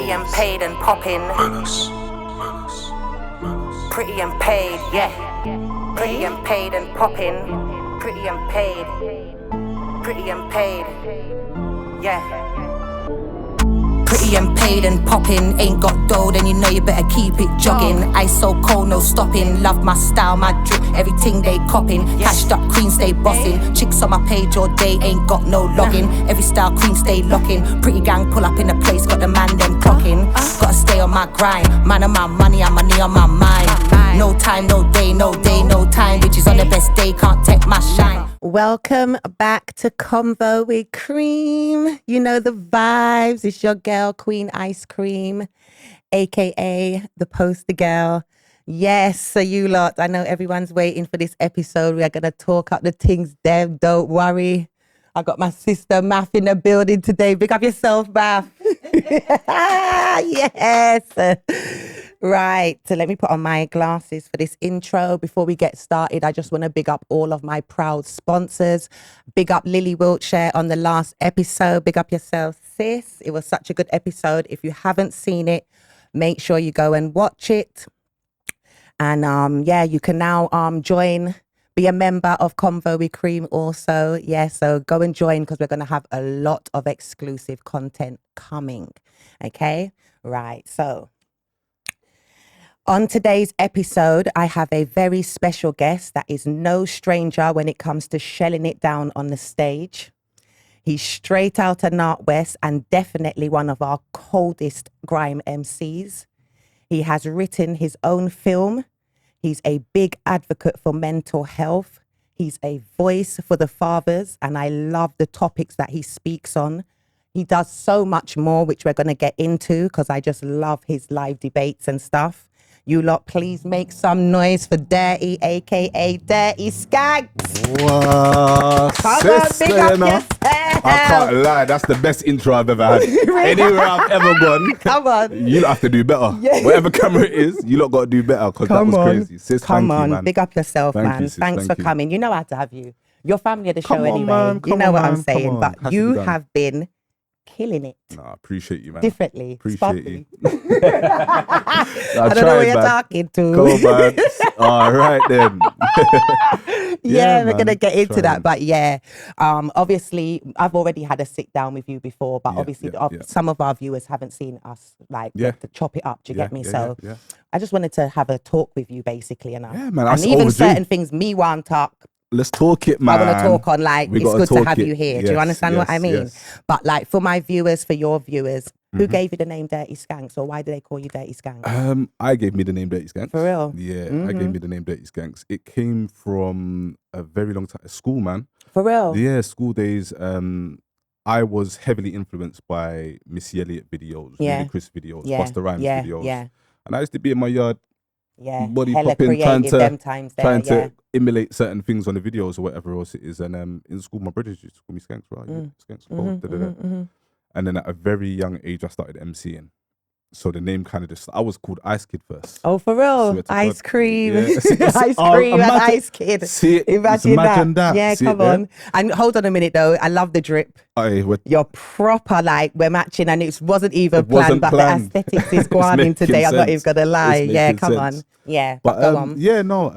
Pretty and paid and popping. Pretty and paid, yeah. Pretty and paid and popping. Pretty and paid. Pretty and paid, yeah. Pretty and paid and popping. Ain't got dough, then you know you better keep it jogging. Ice so cold, no stopping. Love my style, my drip, everything they copping. Cashed up queen stay bossing. Chicks on my page all day, ain't got no login. Every style queen stay locking. Pretty gang pull up in the place, got the man them clocking. Gotta stay on my grind. Man on my money, and money on my mind. No time, no day, no time. Bitches on the best day, can't take my shine. Welcome back to Convo with Cream. You know the vibes. It's your girl, Queen Ice Cream, aka the poster girl. Yes, so you lot, I know everyone's waiting for this episode. We are going to talk up the things, Dev. Don't worry. I got my sister Math in the building today. Big up yourself, Math. Yes. Right, so let me put on my glasses for this intro. Before we get started, I just want to big up all of my proud sponsors. Big up Lily Wiltshire on the last episode. Big up yourself, sis. It was such a good episode. If you haven't seen it, make sure you go and watch it. And yeah, you can now join, be a member of Convo with Cream also. Yeah, so go and join because we're going to have a lot of exclusive content coming. Okay, right, so on today's episode, I have a very special guest that is no stranger when it comes to shelling it down on the stage. He's straight out of Northwest and definitely one of our coldest grime MCs. He has written his own film. He's a big advocate for mental health. He's a voice for the fathers, and I love the topics that he speaks on. He does so much more, which we're going to get into because I just love his live debates and stuff. You lot, please make some noise for Durrty, aka Durrty Skanx. Wow, Come on, big up yourself. I can't lie, that's the best intro I've ever had. Anywhere I've ever gone. Come on. You lot have to do better. Yeah. Whatever camera it is, you lot got to do better because that was crazy. Sis, Come thank on, you, man. big up yourself, Thank man. you, sis. Thanks Thank for you. coming. You know how to have you. Your family of the show Come on, anyway. man. You Come know on, what I'm man. Come saying. on. But Has to you be done. have been killing it. Nah, I appreciate you, man. Differently. Appreciate you. I don't know who you're talking to. Come on, man. All right, then. Yeah, we're man. going to get into that. Trying. But yeah, obviously, I've already had a sit down with you before, but Yeah, obviously yeah. some of our viewers haven't seen us like Yeah. get to chop it up. Do you get me? Yeah, So yeah. I just wanted to have a talk with you basically. And, Yeah, man, and that's even overdue. certain things me want talk. Let's talk it, man. I want to talk on like, We it's gotta good to talk have it. you here. Do you Yes, understand what I yes, mean? yes. But like for my viewers, for your viewers, who gave you the name Durrty Skanx, or why do they call you Durrty Skanx? I gave me the name Durrty Skanx. For real? Yeah, I gave me the name Durrty Skanx. It came from a very long time, school, man. For real? Yeah, school days. I was heavily influenced by Missy Elliott videos, Yeah. Ludacris videos, Yeah, Busta Rhymes yeah, videos. yeah. And I used to be in my yard, Yeah, body hella popping, trying creative to them times there, trying yeah. to emulate certain things on the videos or whatever else it is. And in school, my brothers used to call me Skanx, right? Skanx, cold, da-da-da. And then at a very young age, I started MCing. So the name kind of just, I was called Ice Kid first. Oh, for real? Swear to Ice God. cream. Yeah. Ice cream and imagine- Ice Kid. See it, Imagine that. Yeah, See it come there? on. And hold on a minute though. I love the drip. Aye, we're- You're proper like, we're matching and it wasn't even It wasn't planned, but planned. the aesthetics is It's going in making today. I'm not even sense. going to lie. It's Yeah, making come sense. on. Yeah, But go on. yeah, no.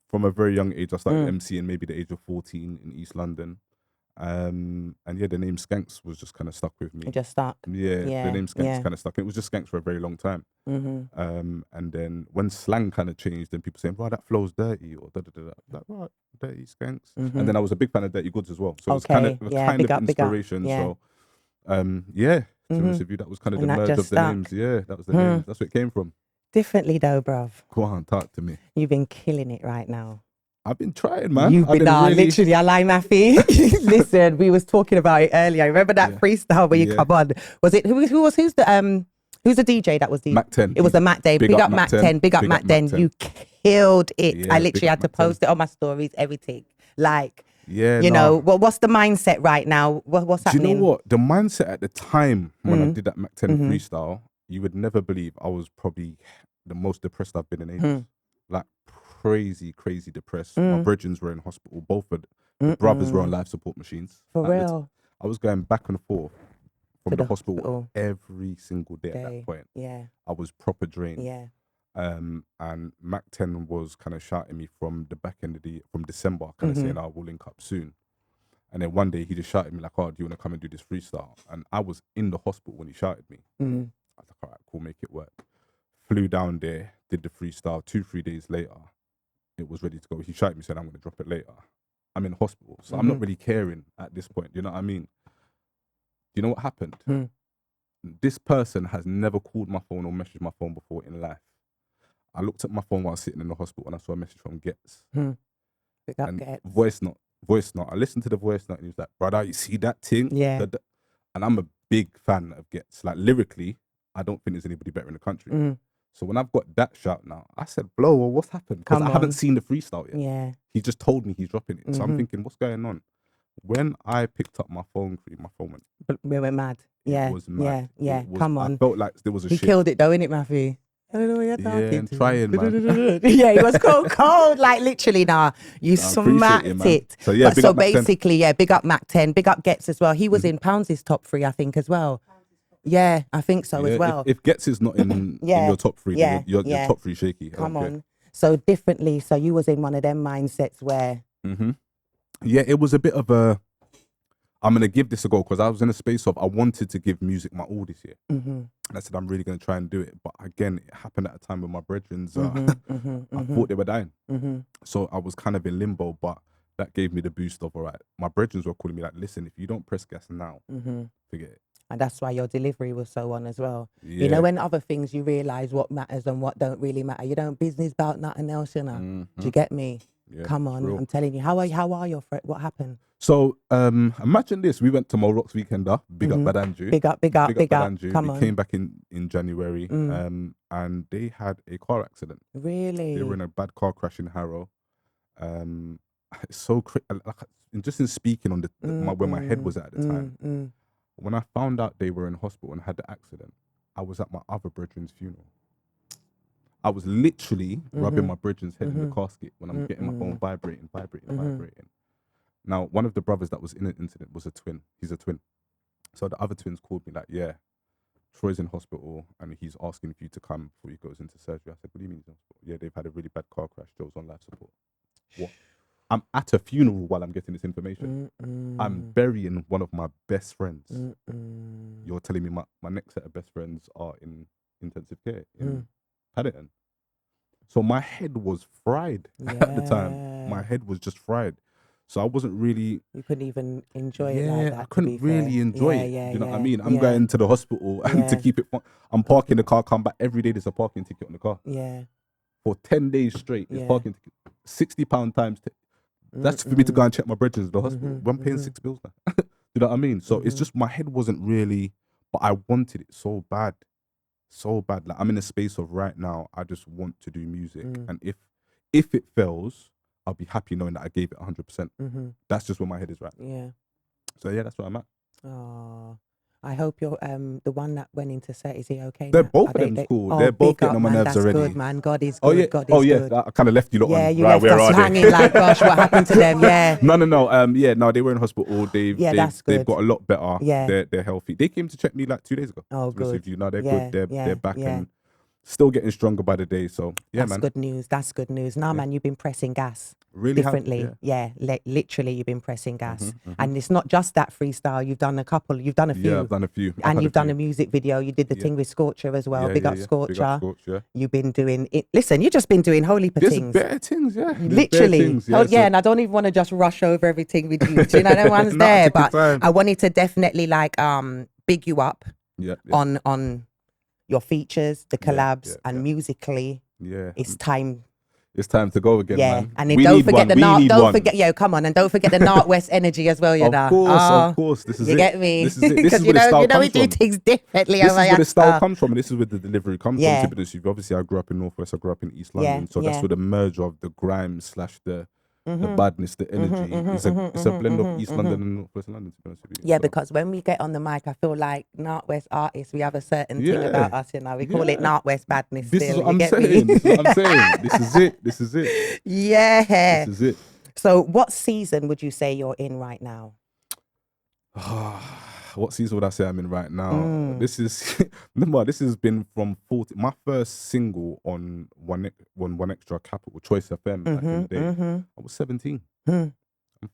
From a very young age, I started MCing, maybe the age of 14 in East London. And yeah, the name Skanx was just kind of stuck with me. It just stuck. Yeah, Yeah, the name Skanx yeah. kind of stuck. It was just Skanx for a very long time. Mm-hmm. And then when slang kind of changed, and people saying, "Wow, that flow's dirty," or da da da da, like, right, dirty Skanx. And then I was a big fan of Dirty Goods as well. So it was kind Okay, of, yeah, big up, big up, inspiration. yeah. So yeah, to be honest with you, that was kind of And the that merge just of the stuck. names. Yeah, that was the names. That's where it came from. Differently though, bruv. Go on, talk to me. You've been killing it right now. I've been trying, man. You've I've been, really- literally, I lie, Maffy. Listen, we was talking about it earlier. Remember that freestyle where you Yeah. come on? Was it, who's the DJ that was the? Mac 10. It was a Mac Day. Big up Mac 10. Big up Mac 10. You killed it. Yeah, I big literally up had to Mac 10. post it on my stories, everything. Like, Yeah, you nah. know, well, what's the mindset right now? What's Do you happening? know what? The mindset at the time when I did that Mac 10 freestyle, you would never believe I was probably the most depressed I've been in ages. Like crazy depressed. My brethrens were in hospital. Both of the brothers were on life support machines. For Like, real? I was going back and forth from To the the hospital hospital. every single day at Day. that point. Yeah. I was proper drained. Yeah. And Mac 10 was kind of shouting me from the back end of from December, kind of saying, "I will link up soon." And then one day he just shouted me like, "Oh, do you want to come and do this freestyle?" And I was in the hospital when he shouted me. I was like, "All right, cool, make it work." Flew down there, did the freestyle. 2-3 days later, it was ready to go. He shouted me, said, "I'm going to drop it later." I'm in hospital, so I'm not really caring at this point. You know what I mean? Do you know what happened? This person has never called my phone or messaged my phone before in life. I looked at my phone while I was sitting in the hospital and I saw a message from Gets. Pick up And Gets. voice note. I listened to the voice note and he was like, "Brother, you see that thing?" Yeah. And I'm a big fan of Gets. Like lyrically, I don't think there's anybody better in the country. So when I've got that shout now, I said, "Blow, well, what's happened?" Because I haven't seen the freestyle yet. Yeah. He just told me he's dropping it. So I'm thinking, what's going on? When I picked up my phone, my phone went. We went mad. Yeah. It was mad. Yeah. Come on. I felt like there was a He shift. killed it though, innit, Matthew? I don't know what you're talking and to. trying, man. Yeah, it was cold, like literally. Nah, you smacked it. So yeah, but so basically, yeah, big up Mac 10, big up Gets as well. He was in Pounds' top 3, I think, as well. Yeah, I think so as well. If Gets is not in your top 3, then your top 3 shaky. Come on. So differently, so you was in one of them mindsets where. Yeah, it was a bit of a. I'm gonna give this a go because I was in a space of I wanted to give music my all this year. And I said I'm really gonna try and do it, but again, it happened at a time when my brethrens, I thought they were dying, so I was kind of in limbo. But that gave me the boost of all right. My brethrens were calling me like, "Listen, if you don't press gas now, forget it." And that's why your delivery was so on as well. Yeah. You know, when other things you realise what matters and what don't really matter. You don't business about nothing else, you know. Do you get me? Yeah, come on, I'm telling you. How are your friends? What happened? So imagine this: we went to Mo Rocks Weekender. Big up Bad Andrew. Big up. Bad Andrew. Come we on. came back in January, and they had a car accident. Really? They were in a bad car crash in Harrow. It's so just in speaking on where my head was at the time. When I found out they were in hospital and had the accident, I was at my other brethren's funeral. I was literally rubbing my brethren's head in the casket when I'm getting my phone vibrating. Now, one of the brothers that was in an incident was a twin. He's a twin. So the other twins called me like, "Yeah, Troy's in hospital and he's asking for you to come before he goes into surgery." I said, "What do you mean he's in hospital?" "Yeah, they've had a really bad car crash. Joe's on life support." What? I'm at a funeral while I'm getting this information. I'm burying one of my best friends. You're telling me my next set of best friends are in intensive care in Paddington. So my head was fried at the time. My head was just fried. So I wasn't really. You couldn't even enjoy it like that. I couldn't really enjoy it. You know what I mean? I'm going to the hospital and to keep it fun. I'm parking the car, come back every day. There's a parking ticket on the car. Yeah. For 10 days straight, it's parking ticket. £60 times. That's for me to go and check my brethren at the hospital. I'm paying 6 bills now. You know what I mean? So it's just my head wasn't really, but I wanted it so bad. So bad. Like I'm in a space of right now, I just want to do music. And if it fails, I'll be happy knowing that I gave it 100%. That's just where my head is right. Yeah. So yeah, that's where I'm at. Oh, I hope you're the one that went into set. Is he okay? They're now? both of them cool. They're both getting on my nerves already. Good, man. God is good. God is good. I kind of left you lot on. You right, left us hanging like, gosh, what happened to them? Yeah. No. They were in hospital. They've got a lot better. Yeah. They're healthy. They came to check me like 2 days ago. Oh, good. Now they're good. They're back and still getting stronger by the day. So yeah, that's good news. That's good news. Nah, man, you've been pressing gas. Really differently. Literally you've been pressing gas. And it's not just that freestyle. You've done a couple. You've done a few. Yeah, I've done a few. And you've done a music video. You did the thing with Scorcher as well. Big up Scorcher. Big up Scorcher. You've been doing it. Listen, you've just been doing holy things. Better things, yeah. Literally. Things, and I don't even want to just rush over everything with you. Do you know no one's there? But I wanted to definitely big you up on your features, the collabs, and musically. Yeah. It's time. It's time to go again, man. And then don't forget and don't forget the Northwest energy as well, you know. Of course. This is it. You get me? This is it. This is where the style comes from. We do things differently. This is where the style comes from, and this is where the delivery comes from. Obviously, I grew up in Northwest. I grew up in East London, so that's where the merge of the grime / the badness, the energy. It's a blend of East London and Northwest London, to be honest with you. Yeah, because when we get on the mic, I feel like Northwest artists, we have a certain thing about us, you know. We call it Northwest badness. This is what I'm saying. This is it. Yeah. This is it. So what season would you say you're in right now? what season would I say I'm in right now? This is remember, this has been from 40. My first single on one extra Capital Choice FM back in the day. I was 17. I'm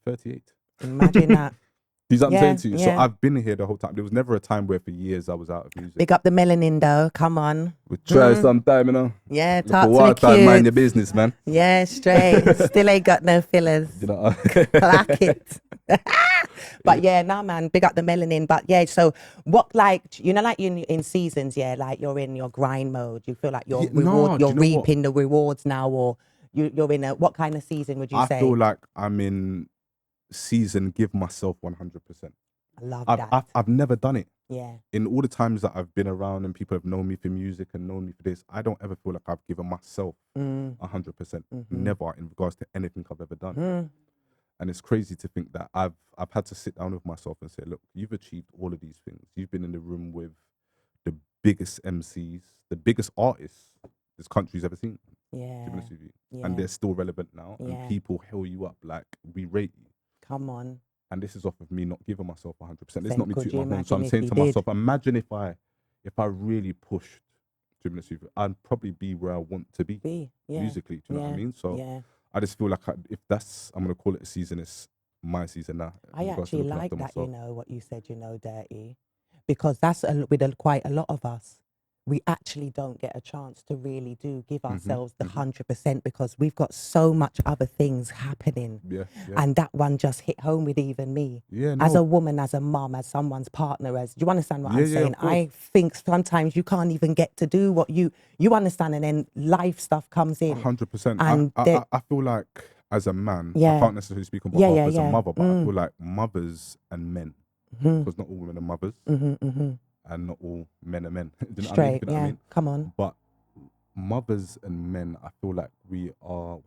38. Imagine that. You know what I'm saying to you? So Yeah. I've been here the whole time. There was never a time where for years I was out of music. Big up the melanin though. Come on. We try sometime, you know. Yeah, Look talk for to what the time, kids. mind your business, man. Yeah, straight. Still ain't got no fillers. You know. Clack it. But yeah, nah, man, big up the melanin. But yeah, so what, like, you know, like in seasons, yeah, like you're in your grind mode. You feel like you're Yeah, no, do you're you know reaping the rewards now, or you're in a, what kind of season would you say? I feel like I'm in season give myself 100%. I love that. I've never done it. Yeah. In all the times that I've been around and people have known me for music and known me for this, I don't ever feel like I've given myself 100%. Never in regards to anything I've ever done. And it's crazy to think that I've had to sit down with myself and say, look, you've achieved all of these things. You've been in the room with the biggest MCs, the biggest artists this country's ever seen. Yeah. To be honest with you. Yeah. And they're still relevant now. Yeah. And people hail you up like, we rate you. Come on. And this is off of me not giving myself 100%. It's Then not me could tooting you my horn. So I'm imagine saying if to you myself, imagine if I really pushed, to be honest with you, I'd probably be where I want to be musically. Do you know what I mean? So I just feel like if that's, I'm going to call it a season, it's my season now. I actually like that, you know, what you said, you know, Durrty, because that's with quite a lot of us. We actually don't get a chance to really give ourselves the 100% because we've got so much other things happening. Yeah. And that one just hit home with even me. Yeah, as a woman, as a mom, as someone's partner, do you understand what I'm saying? I think sometimes you can't even get to do what you understand, and then life stuff comes in. 100%. And I feel like as a man, I can't necessarily speak on behalf as a mother, but I feel like mothers and men, because not all women are mothers. And not all men are men. Do you know what I mean? You know what I mean? Come on. But mothers and men, I feel like we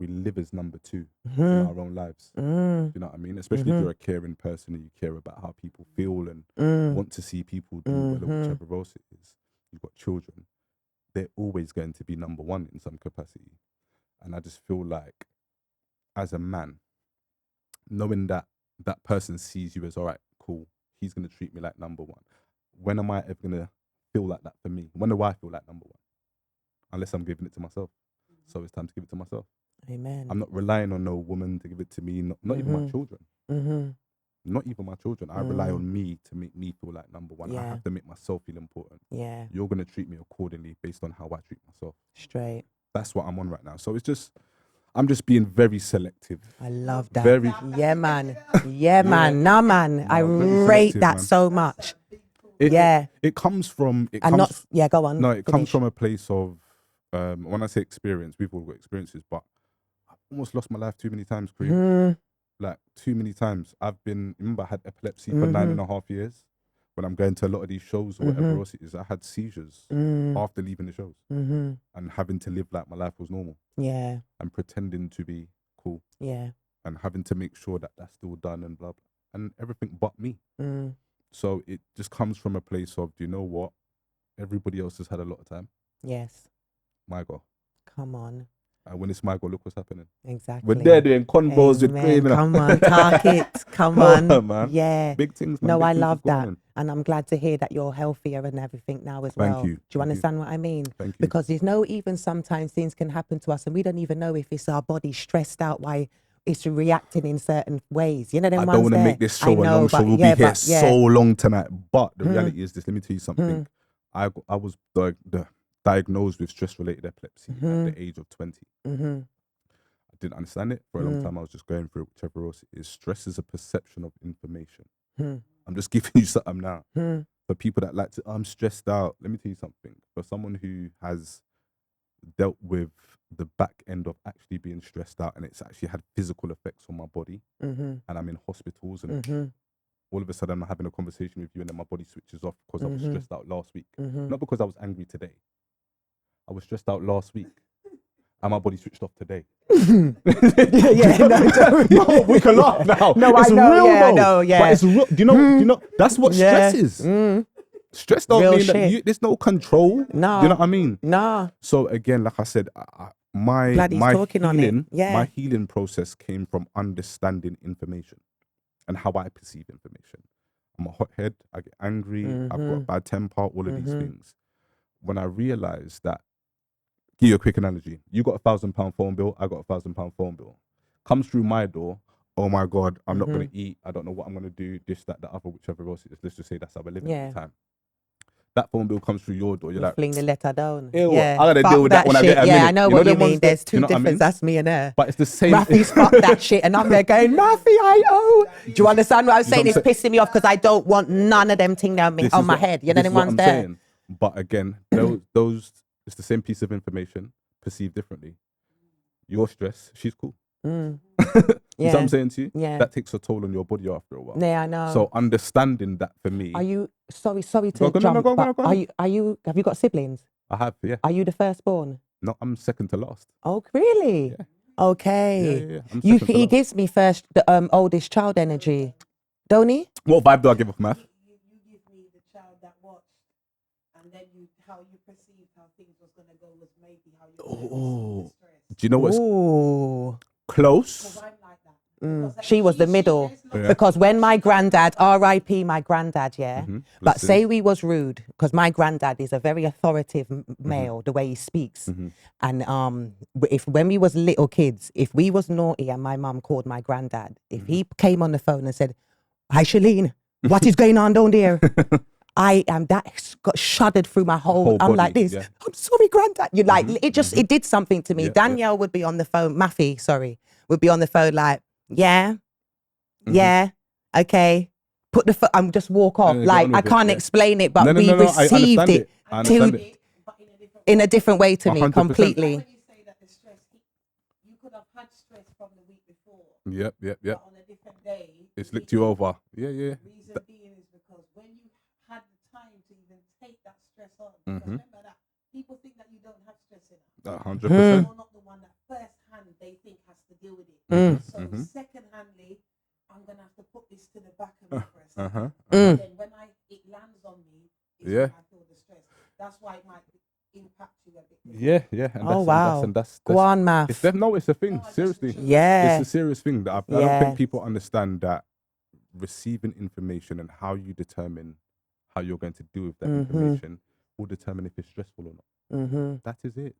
live as number two in our own lives. Do you know what I mean? Especially if you're a caring person and you care about how people feel and want to see people do well, whichever else it is. You've got children. They're always going to be number one in some capacity. And I just feel like as a man, knowing that that person sees you as, all right, cool, he's going to treat me like number one. When am I ever going to feel like that for me? When do I feel like number one? Unless I'm giving it to myself. So it's time to give it to myself. Amen. I'm not relying on no woman to give it to me, not even my children. Not even my children. I rely on me to make me feel like number one. I have to make myself feel important. Yeah. You're going to treat me accordingly based on how I treat myself. Straight. That's what I'm on right now. So it's just, I'm just being very selective. I love that. Very. Yeah, man. Yeah, man. Nah, man. No, I very rate selective, that man. so much. It comes from. Go on. No, it comes finish. from a place of. When I say experience, we've all got experiences, but I've almost lost my life too many times, Kareem. Like too many times. Remember I had epilepsy for 9.5 years. When I'm going to a lot of these shows or whatever else it is, I had seizures after leaving the shows and having to live like my life was normal. Yeah. And pretending to be cool. Yeah. And having to make sure that that's still done and blah, blah. And everything but me. So it just comes from a place of, do you know what? Everybody else has had a lot of time. Yes. My God. Come on. And when it's my God, look what's happening. Exactly. We're there doing convos with Graham. Come on, talk it. Come on. Man. Yeah. Big things, man. No, Big I things love is going that. on. And I'm glad to hear that you're healthier and everything now as well. Thank you. Do you understand what I mean? Thank you. Because there's no, even sometimes things can happen to us and we don't even know if it's our body stressed out, why it's reacting in certain ways. You know, them I ones don't want to there. make this show a long show. We'll be here so long tonight. But the reality is this. Let me tell you something. I was diagnosed with stress-related epilepsy at the age of 20. I didn't understand it for a long time. I was just going through it, whichever else it is. Stress is a perception of information. I'm just giving you something now. For people that like to, I'm stressed out. Let me tell you something. For someone who has dealt with the back end of actually being stressed out and it's actually had physical effects on my body, and I'm in hospitals and all of a sudden I'm having a conversation with you and then my body switches off because I was stressed out last week. Not because I was angry today. I was stressed out last week and my body switched off today. No, we can laugh now. No, it's I know, real yeah, though. I know, yeah. But it's real. Do you know, that's what stress is. Stress don't Real mean shit. that there's no control. No. Do you know what I mean? No. So again, like I said, my talking on it. healing, Yeah. my healing process came from understanding information and how I perceive information. I'm a hothead. I get angry. I've got a bad temper. All of these things. When I realized that, give you a quick analogy. You got £1,000 phone bill. I got £1,000 phone bill. Comes through my door. Oh my God, I'm not going to eat. I don't know what I'm going to do. This, that, the other, whichever else it is. Let's just say that's how we're living at the time. That phone bill comes through your door. You're like, fling the letter down. ew, Yeah, I gotta deal with that when I get a minute. Yeah, I know what you mean. There's two differences. I mean? That's me and her. But it's the same. Rafi's fuck that shit, and I'm there going, Rafi, I owe. Do you understand what I'm saying? It's pissing me off because I don't want none of them thing on my head. You know, them ones there. Saying. But again, those it's the same piece of information perceived differently. Your stress, she's cool. You know what I'm saying to you? Yeah. That takes a toll on your body after a while. Yeah, I know. So understanding that for me. Are you sorry to jump? Are you? Have you got siblings? I have, yeah. Are you the firstborn? No, I'm second to last. Oh, really? Yeah. Okay. Yeah. He gives me first the oldest child energy, don't he? What vibe do I give off, Math? You give me the child that watched, and then how you perceived how things was gonna go was maybe how you. Do you know what's close? She was the middle because when my granddad, R.I.P. my granddad, but say we was rude because my granddad is a very authoritative male the way he speaks, and when we was little kids, if we was naughty and my mum called my granddad, if he came on the phone and said, "Hi Shalene, what is going on down there?" that got shuddered through my whole I'm body, like this. Yeah. I'm sorry, granddad. You like it did something to me. Yeah, Danielle would be on the phone. Maffy, sorry, would be on the phone like, yeah, okay. Put the phone. I'm just walk off. Like I can't explain it, but we received it in a different way to me 100%. completely. When you say that the stress, you could have had stress from the week before. Yep. But on a different day, It's licked you over. Yeah. Reason being is because when you had the time to even take that stress on, because remember that people think that you don't have stress in it. 100%. You're not the one that first hand they think has to deal with it. So second handly, I'm gonna have to put this to the back of me for a second. And then when it lands on me, is when I feel the stress. That's why it might impact you a bit. Yeah. And that's Go on, Math. it's a thing. No, Seriously. Yeah. It's a serious thing that I don't think people understand that receiving information and how you determine how you're going to deal with that information will determine if it's stressful or not. That is it.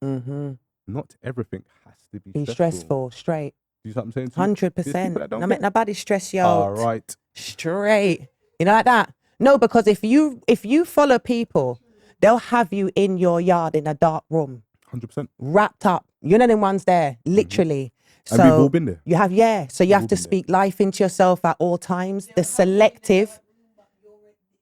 Not everything has to be stressful. Straight. Do you know what I'm saying? 100%. I make nobody stress you All out. right. Straight. You know like that? No, because if you follow people, they'll have you in your yard in a dark room. 100%. Wrapped up. You know them ones there, literally. So And we've all been there. You have, so you have to speak life into yourself at all times. The selective.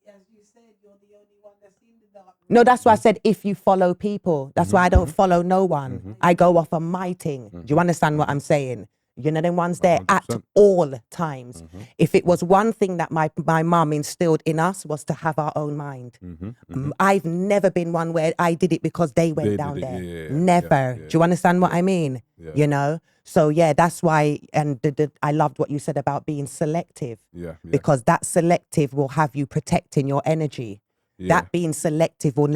As you said, you're the only one that's in the dark. No, that's why I said if you follow people. That's why I don't follow no one. I go off on my thing. Do you understand what I'm saying? You know them ones there 100%. at all times. If it was one thing that my mum instilled in us was to have our own mind. I've never been one where I did it because they went down there. Never. Do you understand what I mean? Yeah. You know? So yeah, that's why, and I loved what you said about being selective. Yeah. Because that selective will have you protecting your energy. That being selective will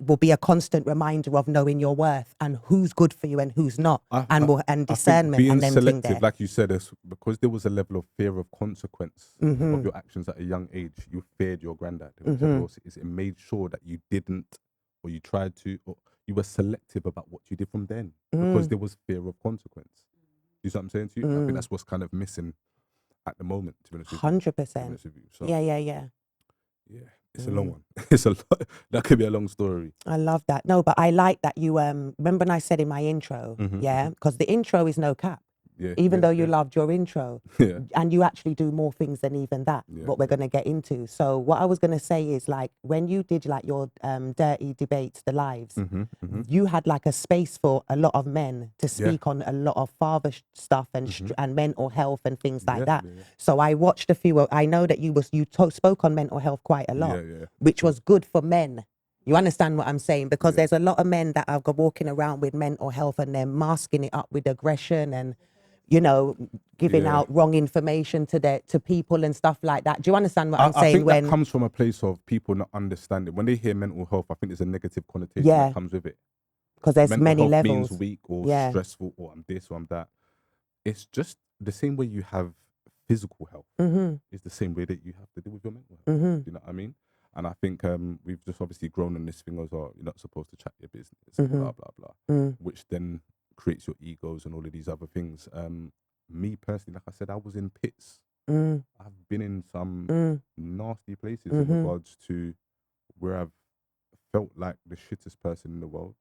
will be a constant reminder of knowing your worth and who's good for you and who's not, and discernment. Being and then selective, like you said, is because there was a level of fear of consequence of your actions at a young age. You feared your granddad. It made sure that you didn't, or you tried to, or you were selective about what you did from then because there was fear of consequence. You see what I'm saying to you? I think that's what's kind of missing at the moment. To be honest with you. 100%. So, Yeah. It's a long one. It's a lot. That could be a long story. I love that. No, but I like that you remember when I said in my intro, because the intro is no cap. Even though you loved your intro, and you actually do more things than even that, what we're going to get into. So what I was going to say is, like, when you did like your Durrty debates, the lives, you had like a space for a lot of men to speak on a lot of father stuff and mental health and things like that. So I watched a few. I know that you spoke on mental health quite a lot, which was good for men. You understand what I'm saying? Because there's a lot of men that are walking around with mental health and they're masking it up with aggression and, you know, giving out wrong information to people and stuff like that. Do you understand what I'm saying? I think that comes from a place of people not understanding. When they hear mental health, I think there's a negative connotation that comes with it. Because there's mental many health levels. means weak or stressful or I'm this or I'm that. It's just the same way you have physical health is the same way that you have to deal with your mental health. Do you know what I mean? And I think we've just obviously grown on this thing as well. You're not supposed to chat your business, blah, blah, blah, which then creates your egos and all of these other things. Me personally, like I said, I was in pits. I've been in some nasty places in regards to where I've felt like the shittest person in the world.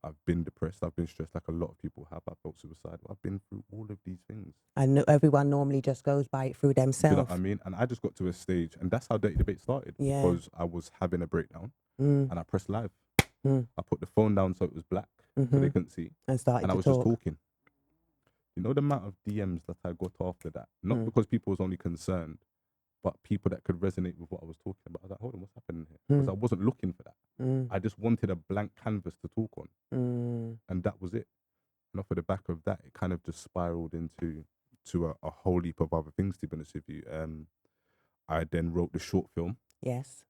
I've been depressed. I've been stressed, like a lot of people have. I've felt suicidal. I've been through all of these things. I know everyone normally just goes by it through themselves. You know what I mean? And I just got to a stage, and that's how Dirty Debate started. Yeah. Because I was having a breakdown, and I pressed live. I put the phone down so it was black, so they couldn't see. And started and I to was talk. just talking. You know the amount of DMs that I got after that? Not because people was only concerned, but people that could resonate with what I was talking about. I was like, hold on, what's happening here? Because I wasn't looking for that. I just wanted a blank canvas to talk on. And that was it. And off of the back of that, it kind of just spiraled into a whole heap of other things, to be honest with you. I then wrote the short film. Yes.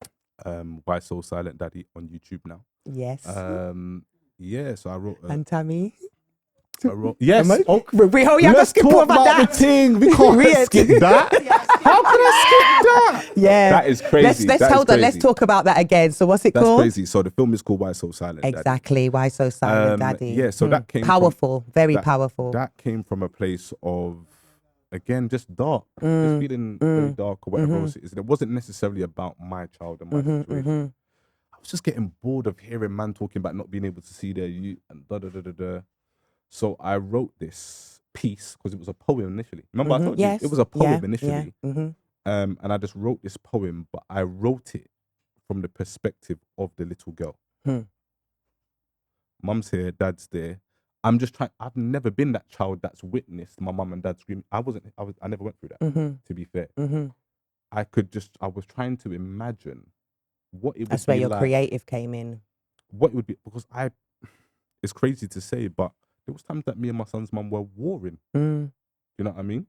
Why So Silent Daddy on YouTube now. Yes. Yeah, so I wrote... and Tammy? I wrote... Yes! Let's talk about the thing. We can't skip that. How can I skip that? Yeah. That is crazy. Let's hold on. Let's talk about that again. So what's it called? That's crazy. So the film is called Why So Silent Daddy. Exactly. Why So Silent Daddy. Yeah, so that came powerful, very powerful. That came from a place of, again, just dark. Just feeling very dark or whatever else it is. And it wasn't necessarily about my child and my situation. I was just getting bored of hearing man talking about not being able to see their youth and da-da-da-da-da. So I wrote this piece because it was a poem initially. Remember I told you? It was a poem initially. And I just wrote this poem, but I wrote it from the perspective of the little girl. Mum's here, dad's there. I'm just trying. I've never been that child that's witnessed my mum and dad screaming. I never went through that, to be fair. I was trying to imagine what it would be like. That's where your creative came in. What it would be, because it's crazy to say, but there was times that me and my son's mum were warring. You know what I mean?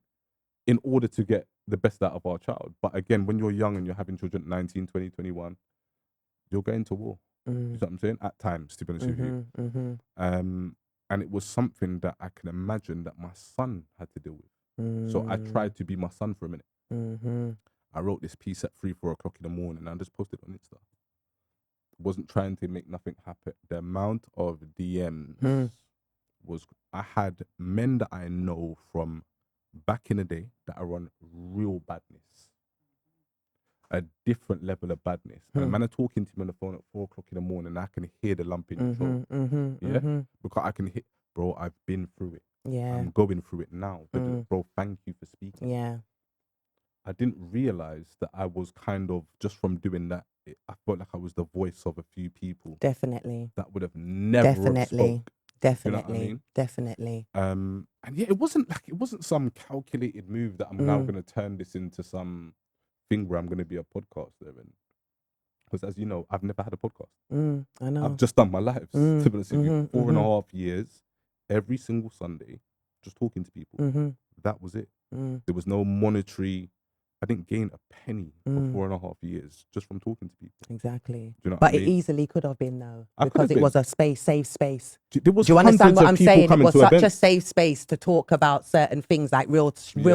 In order to get the best out of our child. But again, when you're young and you're having children 19, 20, 21, you're going to war. You know what I'm saying? At times, to be honest with you. And it was something that I can imagine that my son had to deal with. So I tried to be my son for a minute. I wrote this piece at 3, 4 o'clock in the morning and I just posted it on Insta. Wasn't trying to make nothing happen. The amount of DMs was, I had men that I know from back in the day that are on real badness. A different level of badness. And a man are talking to me on the phone at 4 o'clock in the morning and I can hear the lump in your throat. Because I can hear, bro, I've been through it. Yeah. I'm going through it now. But bro, thank you for speaking. Yeah. I didn't realize that I was kind of, just from doing that, I felt like I was the voice of a few people. Definitely. That would have never spoke. Definitely. You know what I mean? Definitely. And yeah, it wasn't some calculated move that I'm now going to turn this into some thing where I'm going to be a podcaster. Because as you know, I've never had a podcast. I know. I've just done my lives. To be honest with you, 4.5 years, every single Sunday, just talking to people. That was it. There was no monetary. I didn't gain a penny for 4.5 years just from talking to people. Exactly. Do you know but what I mean? It easily could have been though, I because it was a safe space. There was Do you understand what I'm saying? It was such events. a safe space to talk about certain things like real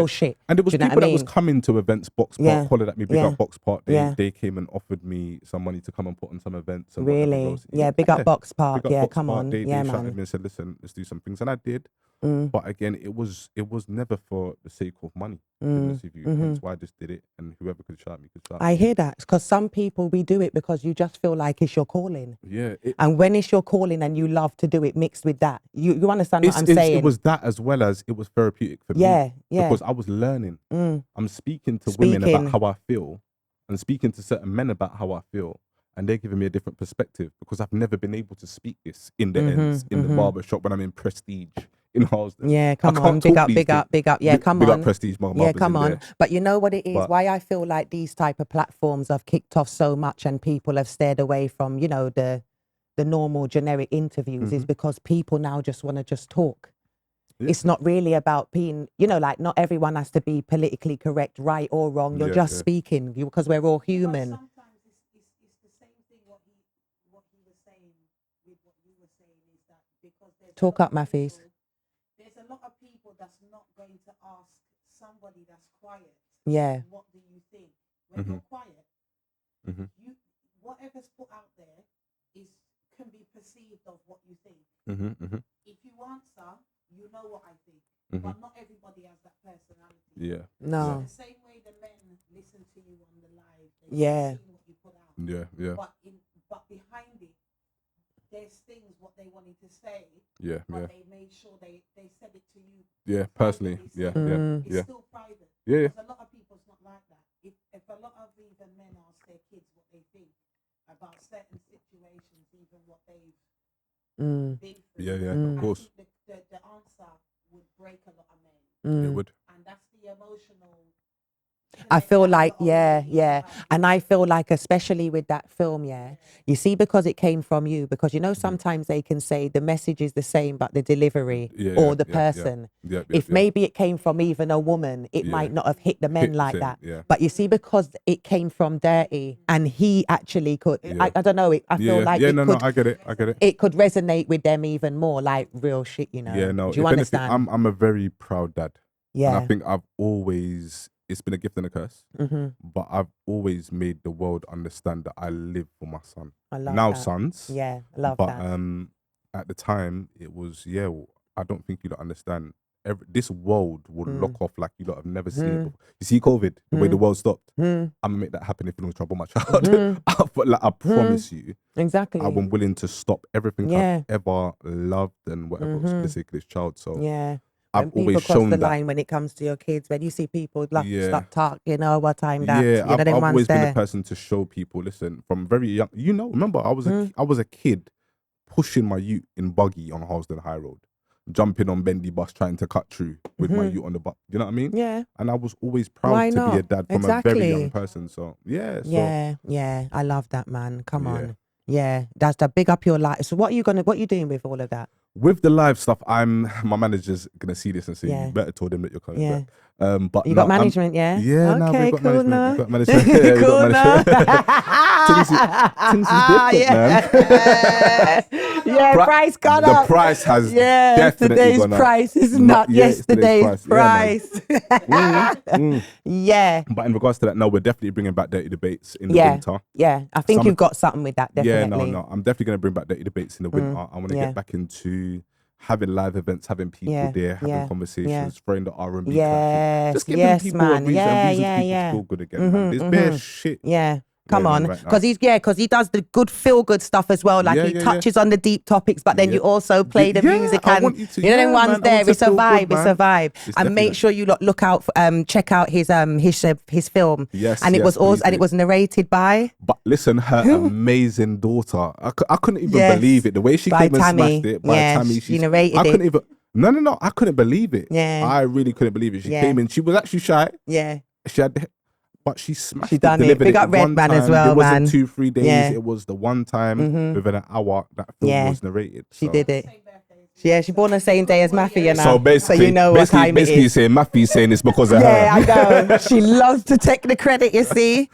shit. And there was people that was coming to events, Box Park, hollered at me, big up Box Park. They came and offered me some money to come and put on some events. And really? Yeah, big up Box Park. Yeah, come on. They man. shouted me and said, listen, let's do some things. And I did. But again, it was never for the sake of money. Hence why I just did it, and whoever could shout me could shout me. I hear that, because some people, we do it because you just feel like it's your calling. Yeah. And when it's your calling and you love to do it mixed with that, you understand what I'm saying? It was that as well as it was therapeutic for me. Yeah. Because I was learning. I'm speaking to women about how I feel and speaking to certain men about how I feel. And they're giving me a different perspective because I've never been able to speak this in the ends, in the barber shop when I'm in Prestige. In Halsden. Yeah, come on, big up. Yeah, come on. Big up Prestige, yeah, come on. But you know what it is? Why I feel like these type of platforms have kicked off so much and people have stared away from, you know, the normal generic interviews is because people now just want to just talk. Yeah. It's not really about being, you know, like not everyone has to be politically correct, right or wrong. You're just speaking because we're all human. Sometimes it's the same thing what he was saying with what you were saying is that because there's talk up, Matthews. There's a lot of people that's not going to ask somebody that's quiet, Yeah. what do you think? When you're quiet, Mhm. you whatever's put out there can be perceived of what you think. Mhm. Mhm. If you answer, you know what I think. Mhm. But not everybody has that personality. Yeah. So No. the same way the men listen to you on the live, they Yeah. see what you put out. Yeah. Yeah. But behind it, there's things what they wanted to say. Yeah. But Yeah. they made sure they said it to you. Yeah. Personally. privately, Yeah. so Yeah. It's Yeah. still private. Yeah. Yeah. Because a lot of people's not like that. If a lot of even men ask their kids what they think about certain situations, even what they've been through, Yeah. Yeah. Of I course. think the answer would break a lot of men. It would. And that's the emotional. I feel connect that like, a lot of yeah, women yeah. have. And I feel like, especially with that film, yeah, you see, because it came from you, because, you know, sometimes they can say the message is the same, but the delivery Yeah, or yeah, the yeah, person. Yeah. Yeah. If Yeah. maybe it came from even a woman, it Yeah. might not have hit the men Hit the like same, that. yeah. But you see, because it came from Durrty and he actually could, Yeah. I don't know, I feel Yeah. like Yeah. it No. could, No. I get it. I get it. it could resonate with them even more, like real shit, you know. Yeah. No. Do you If anything, understand? I'm a very proud dad. And I Yeah. think I've always, it's been a gift and a curse, but I've always made the world understand that I live for my son. I love Now that. sons. Yeah, I love But that. at the time it was, yeah, I don't think you don't understand. This world will lock off like you lot have never seen it before. You see COVID, the way the world stopped. I'm gonna make that happen if you don't trouble my child. But like, I promise you, Exactly. I'm willing to stop everything Yeah. I've ever loved and whatever else for the sake of this child. So Yeah. I've When people always cross shown the that. line when it comes to your kids, when you see people like Yeah. stop talk, you know what time that, Yeah, you know, them I've ones always been there. the person to show people. Listen, from very young, you know. Remember, I was a kid pushing my ute in buggy on Harlesden High Road, jumping on bendy bus, trying to cut through with my ute on the bus. You know what I mean? Yeah. And I was always proud Why to be a not? dad from a very young Exactly. person. So yeah, so Yeah, yeah. I love that, man. Come Yeah. on. Yeah. That's the big up your life. So what are you doing with all of that? with the live stuff, my manager's gonna see this and say, Yeah. you better tell them that you're coming Yeah. back. But You no, got management, yeah? Yeah, no, Okay, we've got cool, management. no? We've got management. Yeah, we've Cool, got management. Things is different, man. Yeah, price gone The up. price has Yeah, definitely today's gone up. price is not yesterday's price. Yeah. Yeah. But in regards to that, no, we're definitely bringing back dirty debates in the Yeah. winter. Yeah. I think Some- you've got something with that, Yeah, definitely. no, I'm definitely going to bring back dirty debates in the winter. I want to yeah. get back into having live events, having people Yeah, there, having yeah, conversations, throwing the R&B Yes, just giving yes, people man. a reason, Yeah, reasons yeah, people yeah. to feel good again. Man. There's bare shit. Yeah. Come going on, right now. because he does the good feel good stuff as well. Like Yeah, he yeah, touches on the deep topics, but then Yeah. you also play the Yeah, music I and want you to- you know them yeah, ones man, I there. want to It's a feel vibe. good, It's a man. vibe. It's And definitely make that. sure you look out for, check out his film. Yes, and it yes, was also please and do. it was narrated by But listen, her amazing daughter. I couldn't even Yes, believe it. The way she by came and Tammy. smashed it by Yeah, Tammy. she narrated I couldn't it. even. No. I couldn't believe it. Yeah. I really couldn't believe it. She Yeah. came in. She was actually shy. yeah. She had, but she smashed She it. done it. Delivered Big it up the Red one Man as time. well, It wasn't man. 2-3 days. Yeah. It was the one time within an hour that film Yeah. was narrated. She So- did it. Yeah, she born the same day as Maffy, you know. So basically, you know what time it is. saying Maffy's saying it's because of Yeah, her. I know. She loves to take the credit, you see.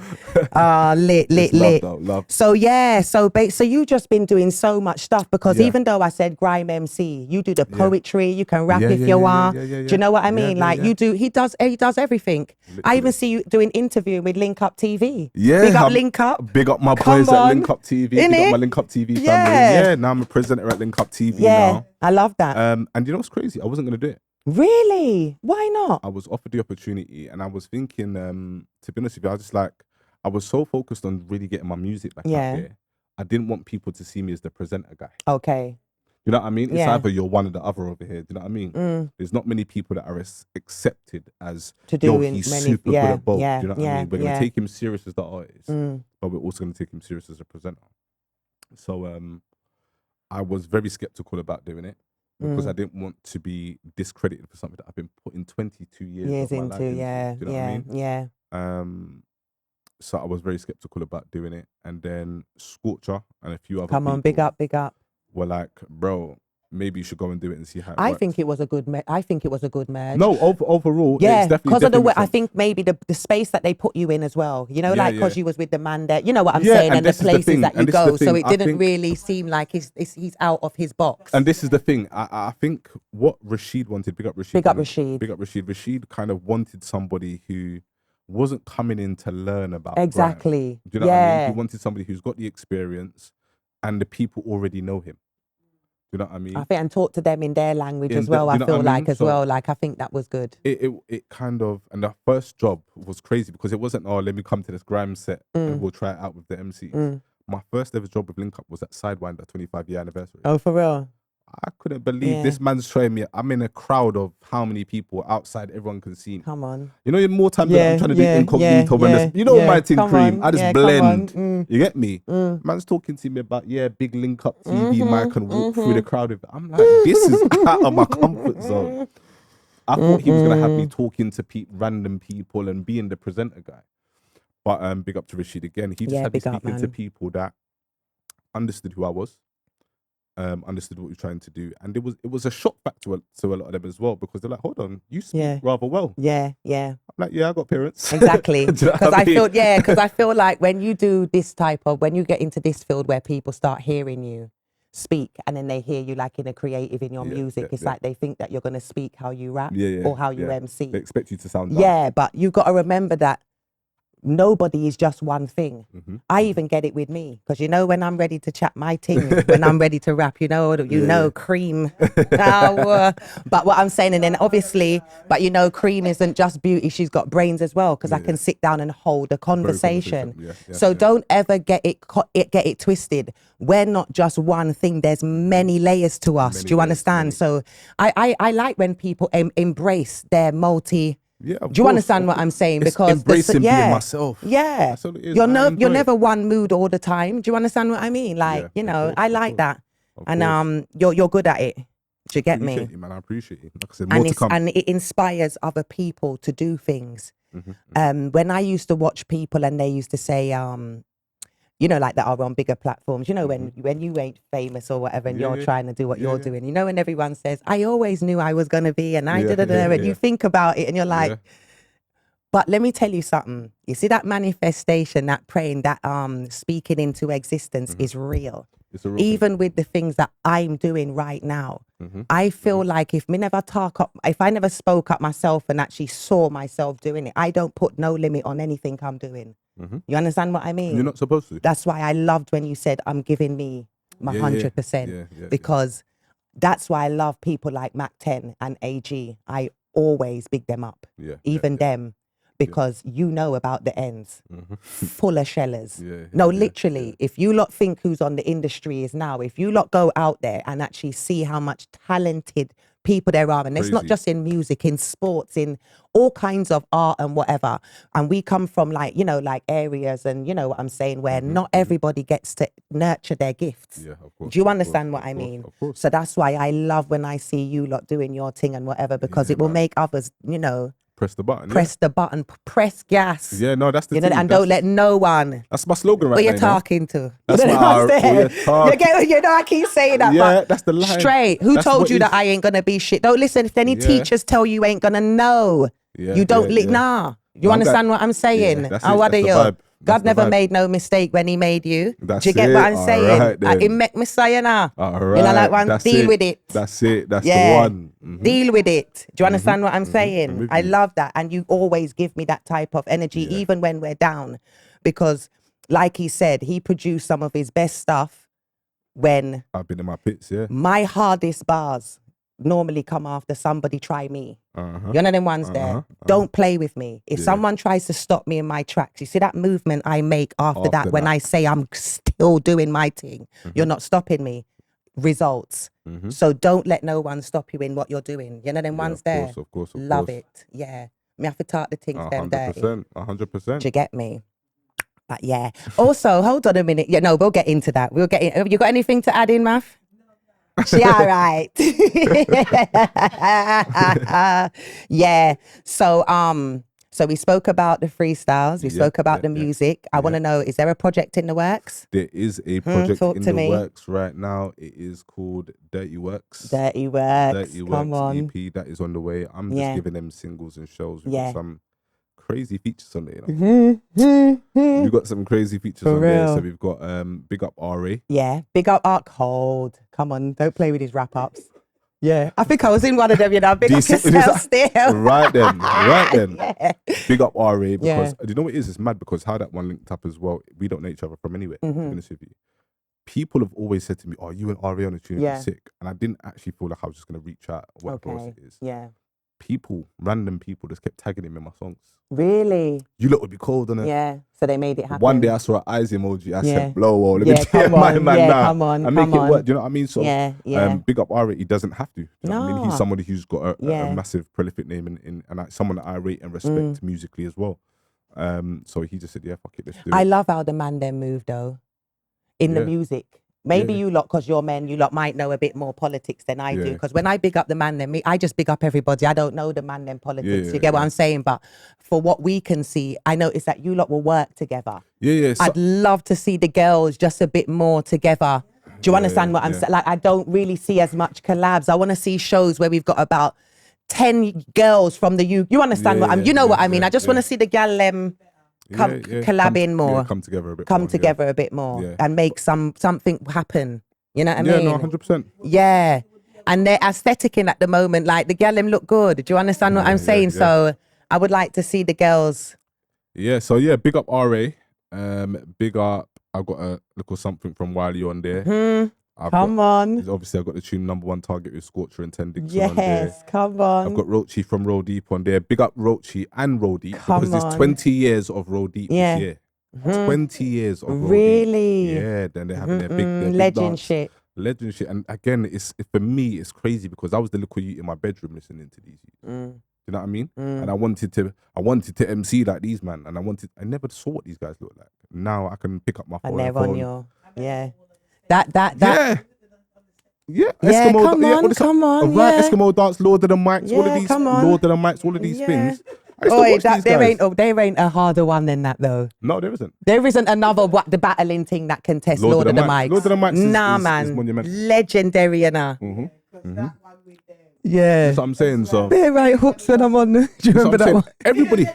Lit. It's love though, love. So yeah, so you just been doing so much stuff because Yeah. even though I said grime MC, you do the poetry, you can rap Yeah, if yeah, you yeah, want. yeah, yeah, Do you know what I yeah, mean? yeah, Like yeah. you do, he does everything. I Literally. even see you doing interviewing with Link Up TV. Yeah, Big up Link Up. Big up my Come boys at on. Link Up TV. Big Innit? up my Link Up TV family. Yeah. Yeah, now I'm a presenter at Link Up TV Yeah, now. I love that. And you know what's crazy? I wasn't gonna do it. Really? Why not? I was offered the opportunity, and I was thinking, to be honest with you, I was so focused on really getting my music back Yeah. out there. I didn't want people to see me as the presenter guy. Okay. You know what I mean? It's Yeah. either you're one or the other over here. Do you know what I mean? There's not many people that are accepted as To do yo, in he's many- super yeah, good at both. yeah, Do you know what I yeah, mean? We're gonna yeah. take him serious as the artist, but we're also gonna take him serious as a presenter. So I was very skeptical about doing it because I didn't want to be discredited for something that I've been putting 22 years of my life into, into. yeah, Do you know what I mean? yeah. So I was very skeptical about doing it, and then Scorcher and a few other Come on, people big up. were like, bro, maybe you should go and do it and see how it I works. think it was a good. I think it was a good merge. No, overall, Yeah, it's definitely because of the way, makes I sense. think maybe the space that they put you in as well. You know, Yeah, like because yeah. you was with the man there. You know what I'm Yeah, saying, and and the this is the places thing, that you and this is the go. So thing, it I didn't think- really seem like he's out of his box. And this is the thing. I think what Rashid wanted, big up Rashid. Big up man. Rashid. Big up Rashid. Rashid kind of wanted somebody who wasn't coming in to learn about grime. Exactly. Do you know what I mean? Yeah. He wanted somebody who's got the experience and the people already know him. Do you know what I mean? I think and talk to them in their language In as well. the- I you know feel what I mean? like as So- well. Like I think that was good. It kind of, and the first job was crazy because it wasn't, oh, let me come to this grime set and we'll try it out with the MCs. My first ever job with Link Up was at Sidewinder 25-year anniversary. Oh, for real. I couldn't believe Yeah. this man's showing me. I'm in a crowd of how many people outside, everyone can see me. Come on. You know, more time than Yeah, I'm trying to do yeah, incognito. yeah, when yeah, there's- you know yeah. my thing, Come Cream. on, I just yeah, come blend. on, You get me? Man's talking to me about, big Link Up TV mic and walk through the crowd. I'm like, this is out of my comfort zone. I thought he was going to have me talking to random people and being the presenter guy. But big up to Rashid again. He just Yeah, had me big up, speaking to man. people that understood who I was, understood what we were trying to do. And it was a shock factor to a lot of them as well, because they're like, hold on, you speak Yeah. rather well. Yeah, yeah. I'm like, yeah, I got parents. Exactly. Do you know Because what I mean? feel, because I feel like when you do this type of, when you get into this field where people start hearing you speak and then they hear you like in a creative in your Yeah, music, yeah, it's yeah. like they think that you're going to speak how you rap Yeah, or how you yeah. MC. They expect you to sound dumb. Yeah, but you got to remember that nobody is just one thing. Mm-hmm. I even get it with me because you know when I'm ready to chat my thing, when I'm ready to rap, Cream. But what I'm saying, and then obviously, but Cream isn't just beauty; she's got brains as well. Because I can sit down and hold a conversation. So don't ever get it twisted. We're not just one thing. There's many layers to us. Do you understand? So I like when people embrace their multi. Yeah, Do you understand what I'm saying? It's Because embracing being myself. Yeah, That's all it is. you're I enjoy you're it. never one mood all the time. Do you understand what I mean? Like Yeah, of course, I of like course, that, of and you're good at it. Do you get me? Appreciate you, man. I appreciate you. Like I said, more to come. And it inspires other people to do things. Mm-hmm, When I used to watch people and they used to say, like that are on bigger platforms, when you ain't famous or whatever and Yeah, you're yeah. trying to do what Yeah, you're yeah. doing, when everyone says, I always knew I was going to be and I Yeah, did it, yeah, and you yeah. think about it and you're like, Yeah. but let me tell you something. You see that manifestation, that praying, that speaking into existence is real. It's a real thing. Even with the things that I'm doing right now, I feel like if I never spoke up myself and actually saw myself doing it, I don't put no limit on anything I'm doing. You understand what I mean? You're not supposed to. That's why I loved when you said I'm giving me my Yeah, 100%, yeah, yeah. because that's why I love people like Mac 10 and AG. I always big them up, Yeah, even yeah. them, because you know about the ends, full of shellers. Yeah, No, yeah, literally, if you lot think who's on the industry is now, if you lot go out there and actually see how much talented people there are, and it's not Crazy. just in music, in sports, in all kinds of art and whatever. And we come from like areas, and you know what I'm saying, where not everybody gets to nurture their gifts. Yeah, of course. Do you of understand course, what I of course, mean? Of course. So that's why I love when I see you lot doing your thing and whatever, because it will man. make others, Press the button. press the button, press gas. Yeah, no, that's the thing. And don't let no one That's my slogan right who now. you're you know? talking to. That's You know what what I'm I- saying? who you're talking- I keep saying that. Yeah, but that's the line. Straight. Who That's told what you that is- I ain't gonna be shit? Don't listen. If any Yeah. teachers tell you ain't gonna know, Yeah, you don't. yeah, yeah. Nah. You No, understand what I'm saying? that's Oh, it, what that's are the you? vibe. That's God the never vibe. made no mistake when he made you. That's Do you get it. what I'm All saying? right, then. It make me say now. All You know, right, like one that's deal it. with it. That's it. That's Yeah. the one. Mhm. Deal with it. Do you understand what I'm I'm saying? with I you. love that. And you always give me that type of energy, Yeah. even when we're down. Because, like he said, he produced some of his best stuff when I've been in my pits, yeah. my hardest bars normally come after somebody try me. Uh-huh. You know them ones there? Don't play with me. If Yeah. someone tries to stop me in my tracks, you see that movement I make after that when that. I say I'm still doing my thing, you're not stopping me. Results. So don't let no one stop you in what you're doing. You know them Yeah, ones of there? course, of course, of Love course. it. Yeah. Me have to talk the things them dirty. 100%. Do 100%. you get me? But yeah. Also, hold on a minute. Yeah, no, we'll get into that. We'll get in. Have you got anything to add in, Math? She all right. Yeah. So So we spoke about the freestyles. We spoke about the music. I want to know, is there a project in the works? There is a project talk in to the me. works right now. It is called Durrty Works. Dirty Works. Dirty Come Works on. EP that is on the way. I'm just giving them singles and shows. We've got some crazy features on there. You know? We've got some crazy features For on there. real. So we've got Big Up RA. Yeah. Big up Art Cold. Come on. Don't play with his wrap ups. Yeah. I think I was in one of them, you know. Big up yourself still. Right then. Yeah. Big Up RA because you know what it is? It's mad because how that one linked up as well. We don't know each other from anywhere. To be honest with you. People have always said to me, "Oh, you and RA on the tune are sick," and I didn't actually feel like I was just gonna reach out. Whatever else it is. Yeah. Random people, just kept tagging him in my songs. Really? You look would be cold, innit? Yeah. So they made it happen. One day I saw an eyes emoji. I said, "Blow, let me Yeah, tell come my on. man Yeah, now come on, and make come it on. work." Do you know what I mean? So, Big Up RA, he doesn't have to. Do you know what I mean? He's somebody who's got a massive prolific name and someone that I rate and respect musically as well. So he just said, "Yeah, fuck it, let's do it." I love how the man then moved though, in the music. Maybe you lot, because you're men, you lot might know a bit more politics than I do. Because when I big up the man then, I just big up everybody. I don't know the man then politics. You get what I'm saying? But for what we can see, I noticed that you lot will work together. So, I'd love to see the girls just a bit more together. Do you understand what I'm saying? Like, I don't really see as much collabs. I want to see shows where we've got about 10 girls from the UK. You understand what I'm, you know what I mean? I just want to see the gal collabing more. Come together a bit Come more. together a bit more and make something happen. You know what I mean? Yeah, no, 100%. Yeah. And they're aesthetic in at the moment. Like, the gal look good. Do you understand what I'm saying? So I would like to see the girls. Yeah, so Big Up RA. Big Up, I've got a little something from Wiley on there. Come on. Obviously, I've got the tune Number One Target with Scorcher and 10 Dixon on there. Yes, come on. I've got Roachy from Roll Deep on there. Big up Roachy and Roll Deep because there's 20 years of Roll Deep this year. 20 years of Roll Deep. Really? Yeah, then they're having their big legend dance. shit. Legend shit. And again, for me, it's crazy because I was the little youth in my bedroom listening to these. You know what I mean? And I wanted to MC like these man, and I never saw what these guys look like. Now I can pick up my phone. And they're on your, Yeah, Eskimo, come on. Right, Eskimo dance, Lord of the Mics, all of these, come on. Lord of the Mics, all of these things. There ain't a harder one than that though. No, there isn't. There isn't another the battling thing that can test Lord of the Mics. Lord of the Mics is monumental. Legendary, you know. Yeah. That's what I'm saying. So they're right hooks when I'm on. Do you remember that one? Everybody.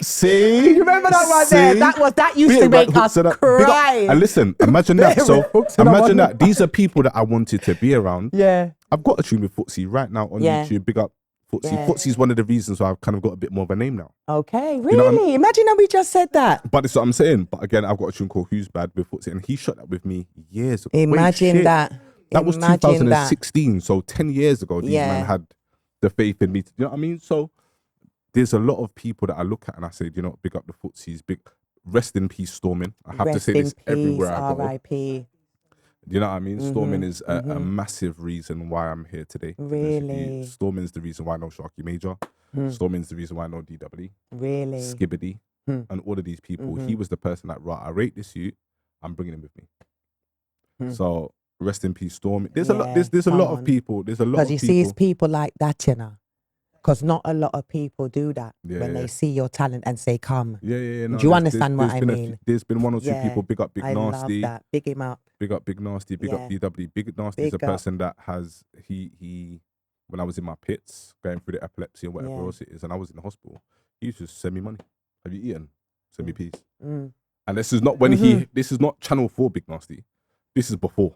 See, you remember that one there? That used to make us cry. And listen, imagine that. So imagine that. These are people that I wanted to be around. Yeah. I've got a tune with Footsie right now on YouTube. Big up Footsie. Yeah. Footsie's one of the reasons why I've kind of got a bit more of a name now. Okay, really? You know Imagine how we just said that. But that's what I'm saying. But again, I've got a tune called Who's Bad with Footsie, and he shot that with me years ago. Imagine that. That was 2016. So 10 years ago, these men had the faith in me. You know what I mean? So there's a lot of people that I look at and I say, you know, big up the Footsies, rest in peace, Stormin. I have to say this everywhere I go. R.I.P. You know what I mean? Stormin is a massive reason why I'm here today. Really? Stormin's the reason why I know Sharky Major. Stormin's the reason why I know DW. Really? Skibbity. And all of these people. He was the person that, right, I rate this suit, I'm bringing him with me. So rest in peace, Storm. There's a lot. There's a lot of people. There's a lot of people. Because you see, it's people like that, you know. Because not a lot of people do that when they see your talent and say, come. No, do you understand what I mean? There's been one or two people. Big up Big Narstie. I love that. Big him up. Big up Big Narstie. Big up DW. Big Narstie is a person that has, he when I was in my pits, going through the epilepsy and whatever else it is, and I was in the hospital, he used to send me money. Have you eaten? Send me peas. And this is not this is not Channel 4 Big Narstie. This is before.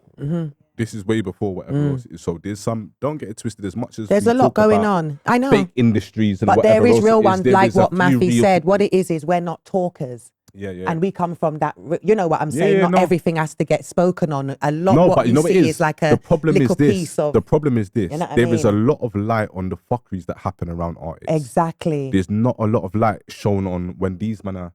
This is way before whatever else it is. So there's don't get it twisted, as much as there's a lot going on. I know. Fake industries and but whatever there is else real it is, ones there like is what Matthew said. What it is we're not talkers. And we come from that, you know what I'm saying? Not everything has to get spoken on. A lot what you see is like a little piece of... The problem is this. You know what I there is a mean? lot of light on the fuckeries that happen around artists. Exactly. There's not a lot of light shown on when these men are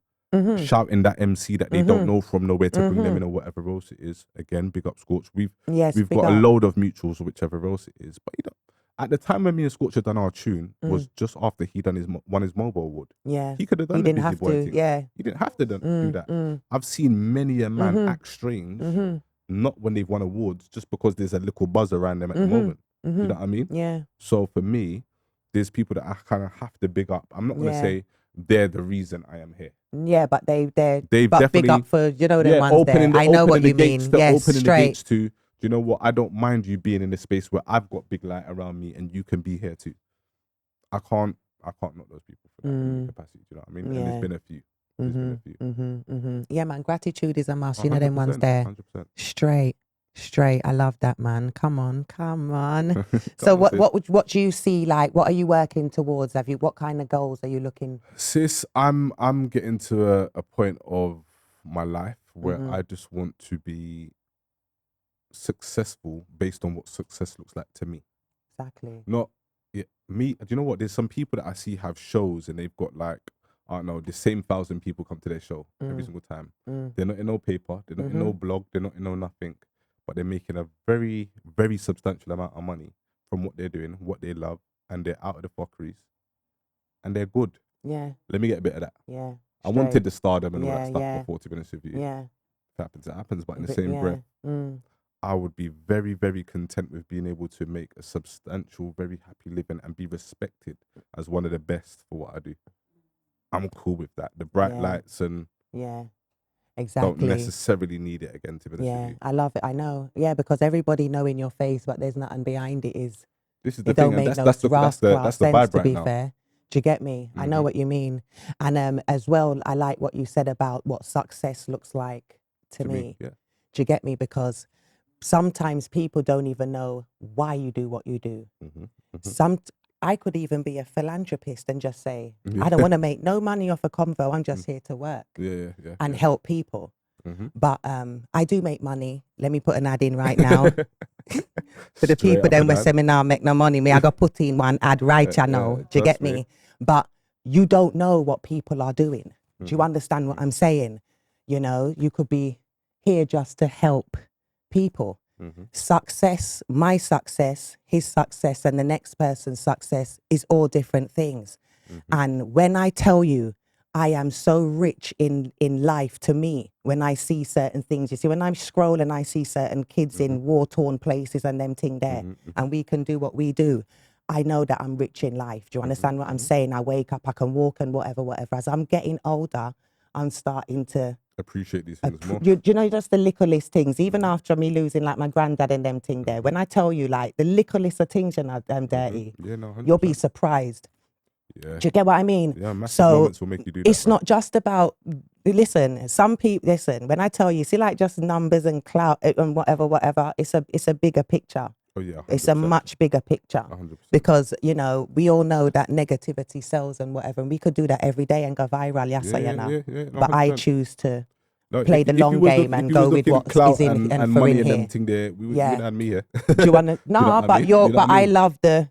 shouting that MC that they don't know from nowhere to bring them in or whatever else it is. Again, big up Scorch. We've got a load of mutuals or whichever else it is. But you know, at the time when me and Scorcher done our tune was just after he won his mobile award. Yeah. He could have done he didn't have to, thing. He didn't have to do that. I've seen many a man act strange, not when they've won awards, just because there's a little buzz around them at the moment. You know what I mean? Yeah. So for me, there's people that I kind of have to big up. I'm not gonna Yeah. say they're the reason I am here. Yeah, but they've They've but big definitely up for them ones opening there. I know what the you mean. gates, Yes, opening the straight. gates to. Do you know what? I don't mind you being in a space where I've got big light around me and you can be here too. I can't knock those people for that in any capacity. Do you know what I mean? And there's been a few. There's been a few. Yeah, man. Gratitude is a must. You know them ones there. 100%. Straight. I love that, man. Come on. So Come on, sis. what do you see? Like, what are you working towards? What kind of goals are you looking? Sis, I'm getting to a point of my life where Mm-hmm. I just want to be successful based on what success looks like to me. Exactly. Not me. Do you know what? There's some people that I see have shows and they've got like, I don't know, the same 1,000 people come to their show every single time. They're not in no paper, they're not in no blog, they're not in no nothing, but they're making a very, very substantial amount of money from what they're doing, what they love, and they're out of the fuckeries. And they're good. Yeah. Let me get a bit of that. Yeah. I wanted the stardom and all that Yeah, stuff yeah. before, to be honest with you. Yeah. If it happens, it happens. But in the But same yeah. breath, Mm. I would be very, very content with being able to make a substantial, very happy living and be respected as one of the best for what I do. I'm cool with that. The bright Yeah. lights and Yeah. don't Exactly. necessarily need it again, to be honest Yeah. with you. I love it. I know. Yeah, because everybody know in your face, but there's nothing behind it. This is the It don't thing, and make no that's the rascal that's the sense, vibe to right be now. fair. Do you get me? I know what you mean. And as well, I like what you said about what success looks like to me. Yeah. Do you get me? Because sometimes people don't even know why you do what you do. I could even be a philanthropist and just say, I don't want to make no money off a convo. I'm just here to work Yeah. and help people. But I do make money. Let me put an ad in right now. For the Straight people up then an where ad. seminar make no money, me I got put in one ad right channel. Do you get trust me. me? But you don't know what people are doing. Do you understand what I'm saying? You know, you could be here just to help people. Success, my success, his success, and the next person's success is all different things. And when I tell you, I am so rich in life to me when I see certain things. You see, when I scroll and I see certain kids in war-torn places and them thing there, and we can do what we do, I know that I'm rich in life. Do you understand what I'm saying? I wake up, I can walk and whatever. As I'm getting older, I'm starting to Appreciate these things more. you know, just the littlest things, even after me losing like my granddad and them thing there. When I tell you like the littlest of things, you know, Durrty, Yeah, no, 100%. you'll be surprised. Yeah. Do you get what I mean? Yeah, massive So moments will make you do that. it's not just about, listen, some people, listen, when I tell you, see like just numbers and clout and whatever, it's a bigger picture. Oh yeah, 100%. It's a much bigger picture 100%. because, you know, we all know that negativity sells and whatever, and we could do that every day and go viral, No, but I 100%. choose to No, play the long game and go with what is in and for money in and here. everything there. We Yeah. wouldn't have me here. Do you want to? No, know what I but mean? You know what I I mean? love the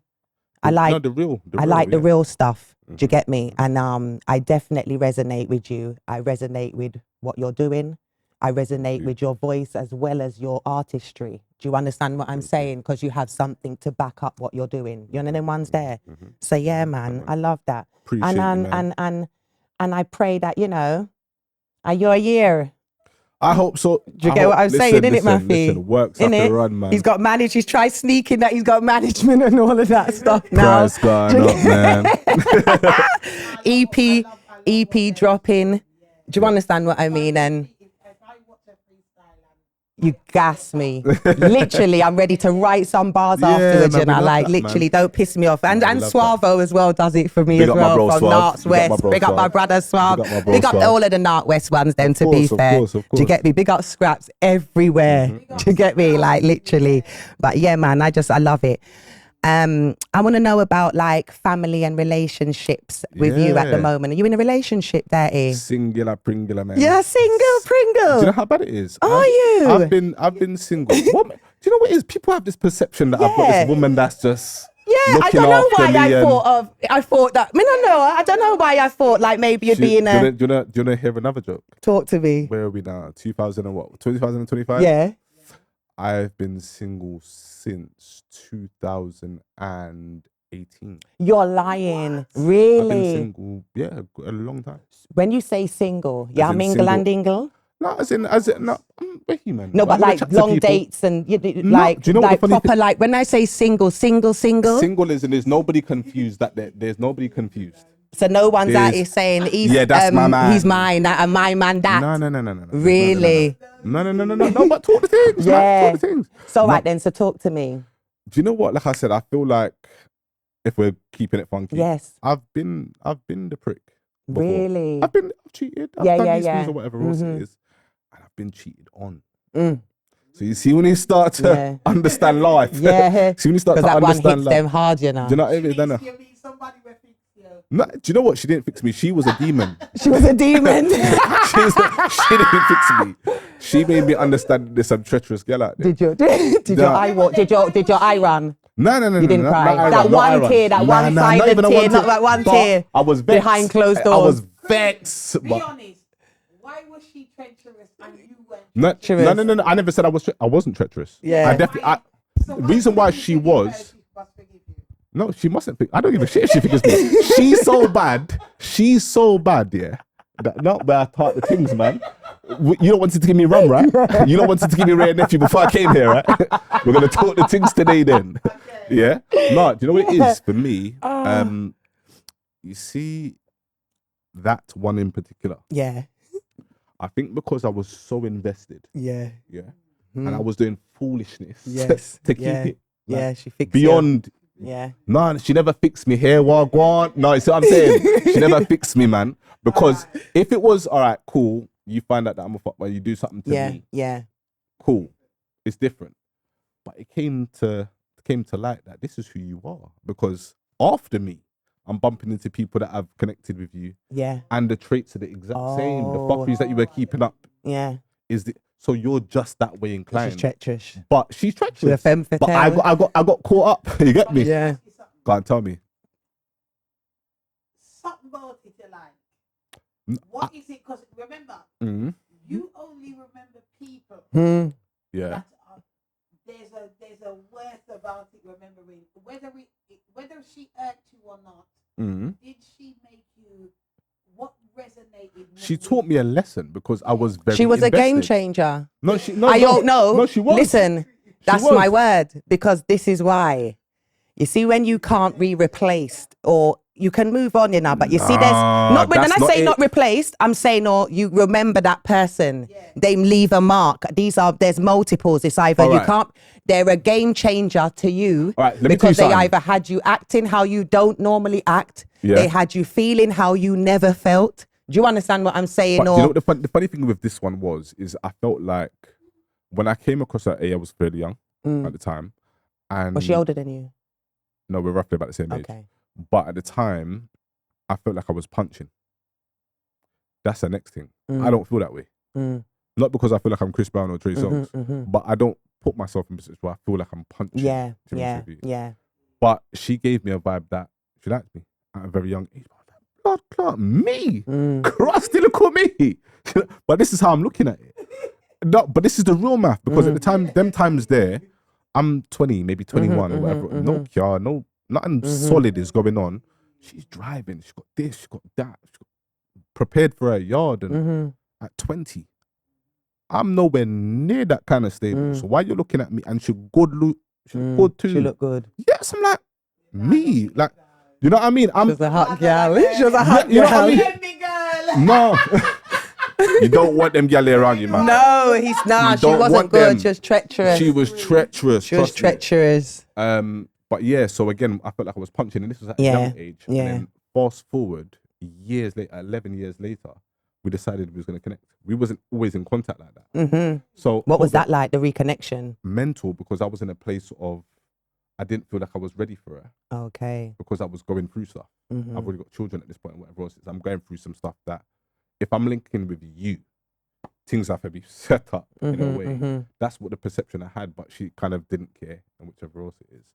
the the real stuff. Do you Mhm. get me? And I definitely resonate with you. I resonate with what you're doing. I resonate with your voice as well as your artistry. Do you understand what I'm saying? Because you have something to back up what you're doing. You know them ones there. So yeah, man, I love that. Appreciate you, man. And I pray that, you know, you're a year. I hope so. Do you get what I'm saying, innit, Maffy? Listen, works have to Innit? run, man. He's got managed. He's tried sneaking that. He's got management and all of that stuff now. Price going up, man. EP dropping. Do you understand what I mean? And you gas me. Literally, I'm ready to write some bars afterwards, man, you know, we love like that, literally, man. don't piss me off. And we love Suavo as well does it for me Big as up my well bro, from Suave. Narts Big up my West. bro, Big up my Suave. brother Suave. Big up my bro, Big up Suave. all of the Nart West ones then, to course, be of fair. course, of Do you course. get me? Big up Scraps everywhere. Do you get me? Like literally. But yeah, man, I love it. I want to know about like family and relationships with you at the Yeah. moment. Are you in a relationship, Durrty? Singular Pringular, man. Yeah, single Pringle. Do you know how bad it is? Are you? I've been single. What, do you know what it is? People have this perception that I've got Yeah. this woman that's just Yeah, I looking don't know after why me I and- thought that. I don't know why I thought like maybe you'd be in a. Do you want to hear another joke? Talk to me. Where are we now? 2025? Yeah. I've been single since 2018. You're lying. I've been Really? single, yeah, a long time. When you say single, yeah, As in mingle single. and dingle? No, as in, no, man. No, I'm but gonna like chat to long people. dates and No, like, do you know what the like funny proper, thing- like when I say single. Single is, and there's nobody confused that there's nobody confused. So no one's out There's- here saying he's Yeah, that's my man. he's mine, that and my man that. No. Really? No, but talk the things, man. Yeah. Talk the things. So No, right then, so talk to me. do you know what? Like I said, I feel like if we're keeping it funky, Yes. I've been the prick. Before. Really? I've cheated. I've Yeah, done yeah, these yeah. things or whatever else Mhm. it is, and I've been cheated on. Mm. So you see when you start to Yeah. understand life. Yeah. See when you start Because to that one understand hits life. them hard, you know. Do you know what I mean? Then, You mean somebody will fix you. no, do you know what? She didn't fix me. She was a demon. She was a demon. she didn't fix me. She made me understand there's some treacherous girl out there. Did your No. eye what? Did your eye run? No. You didn't cry. That one tear, that one silent tear, not that one But tear I was vexed. behind closed I doors. was vexed. Be But honest. Why was she treacherous and you weren't? no, Treacherous. no. I never said I was. I wasn't treacherous. Yeah. I definitely. So reason why do you she think was. she must forgive you? No, she mustn't. I don't give a shit if she figures me. She's so bad. She's so bad. Yeah. Not where I taught the things, man. You don't wanted to give me rum, right? You don't wanted to give me Ray and Nephew before I came here, right? We're gonna talk the things today, then. Yeah. No, do you know what it is for me? You see, that one in particular. Yeah. I think because I was so invested, Yeah. yeah, and I was doing foolishness Yes. to keep Yeah. it like, Yeah. She fixed beyond. you. Yeah. No, she never fixed me here. What go on? No, you see what I'm saying? She never fixed me, man. Because if it was all right, cool, you find out that I'm a fuck, when you do something to Yeah. me, Yeah. cool, it's different. But it came to light that this is who you are. Because after me, I'm bumping into people that have connected with you, Yeah. and the traits are the exact same. The Oh. fuckeries that you were keeping up Yeah. so you're just that way inclined. She's treacherous. But she's treacherous. She's a femme But fatale. I got caught up. You get me? Yeah. Can't tell me. Something about it you like. N- What is it? Because remember, Mm-hmm. you only remember people Hmm. Yeah. that are, there's a worth about it remembering. Whether she hurt you or not, Mm-hmm. did she make you what resonated? She with taught me a lesson because I was very. She was a game invested. changer. No, she. No, I no, don't know. No, she was. Listen, that's was. my word, because this is why. You see, when you can't be replaced, or you can move on, you know, but you see, there's not when I that's not say it. not replaced, I'm saying, or you remember that person. They leave a mark. There's multiples. It's either All you right. can't, they're a game changer to you All right, let me tell you because they something. either had you acting how you don't normally act, Yeah. they had you feeling how you never felt. Do you understand what I'm saying? But do Or you know what the funny thing with this one is I felt like when I came across her, I was fairly young at the time, and was she older than you? no, we're roughly about the same age. Okay. But at the time, I felt like I was punching. That's the next thing. Mm. I don't feel that way. Mm. Not because I feel like I'm Chris Brown or Trey Songz, Mhm. but I don't put myself in a position where I feel like I'm punching. Yeah, to be yeah, honest with you. yeah. But she gave me a vibe that she liked me at a very young age. I was like, blood clot, me? Mm. Crusty, look at me. But this is how I'm looking at it. No, but this is the real math because at the time, them times there, I'm 20, maybe 21 or whatever. No car, nothing solid is going on. She's driving. She's got this, she's got that. She's got prepared for her yard. And at 20, I'm nowhere near that kind of stable. So why you looking at me? And she good look. She good too. She looked good. Yes, I'm like, me. Like, you know what I mean? She was a hot girl. She was a hot you know what I girl. mean? Let me, girl. No. You don't want them gal around you, man. No, he's not. You She don't wasn't want good. them. She was treacherous. She was treacherous. She was trust me. treacherous. But yeah, so again, I felt like I was punching, and this was at a Yeah, young age. yeah. And then fast forward years later, 11 years later, we decided we was going to connect. We wasn't always in contact like that. So What was that like, the reconnection? mental? Because I was in a place of, I didn't feel like I was ready for her Okay. because I was going through stuff. I've already got children at this point, and whatever else. I'm going through some stuff that, if I'm linking with you, things have to be set up in a way. That's what the perception I had, but she kind of didn't care, and whichever else it is.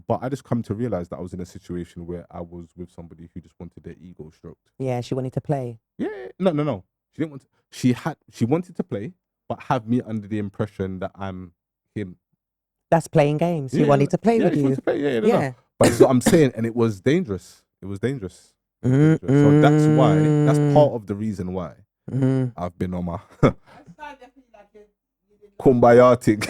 But I just come to realize that I was in a situation where I was with somebody who just wanted their ego stroked. Yeah, she wanted to play. Yeah, no. She didn't want. She wanted to play, but have me under the impression that I'm him. That's playing games. She Yeah, wanted to play yeah, with she you. wanted to play. No. Yeah. But that's what I'm saying, and it was dangerous. It was dangerous. So that's why. That's part of the reason why I've been on my. I started to feel like kumbayatic.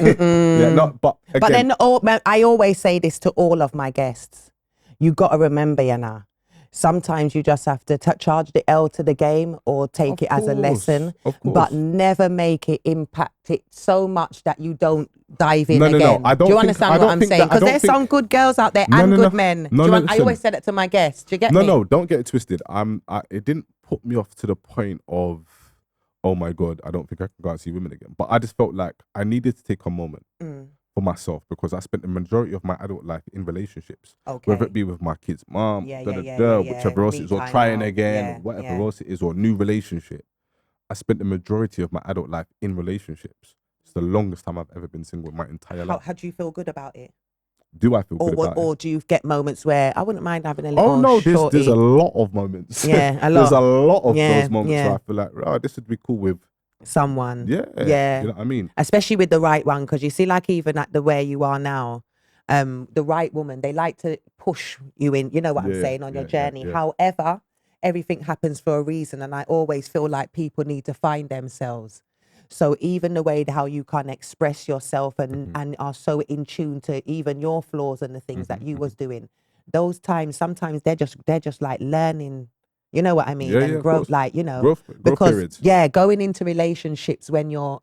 Yeah, not, but again, But then I always say this to all of my guests. You got to remember, Yana, sometimes you just have to charge the L to the game or take Of it as a course, lesson, of but course. never make it impact it so much that you don't dive in No, no, again. no, I don't Do you think- understand I what don't I'm think saying? that- I Because don't there's think- some good girls out there No, and no, good no. men. No, Do you no, want, I listen. always said it to my guests. Do you get No, me? no, don't get it twisted. It didn't put me off to the point of, oh my God, I don't think I can go and see women again. But I just felt like I needed to take a moment for myself because I spent the majority of my adult life in relationships. Okay. Whether it be with my kid's mom, Yeah, whichever else me it is, or time trying out. again, Yeah, or whatever yeah. else it is, or new relationship. I spent the majority of my adult life in relationships. It's the longest time I've ever been single in my entire life. How do you feel good about it? Do I feel good about it? Or do you get moments where I wouldn't mind having a little Oh no, shorty? there's a lot of moments. Yeah, a There's lot. a lot of Yeah, those moments yeah. where I feel like, oh, this would be cool with. Someone. Yeah. Yeah. You know what I mean? Especially with the right one, because you see, like even at the where you are now, the right woman, they like to push you in. You know what I'm Yeah, saying on your yeah, journey. yeah. However, everything happens for a reason, and I always feel like people need to find themselves. So even the way how you can express yourself and are so in tune to even your flaws and the things that you was doing, those times sometimes they're just like learning. You know what I mean? Yeah, And yeah, of growth, course. like, you know, Growth because periods. yeah, going into relationships when you're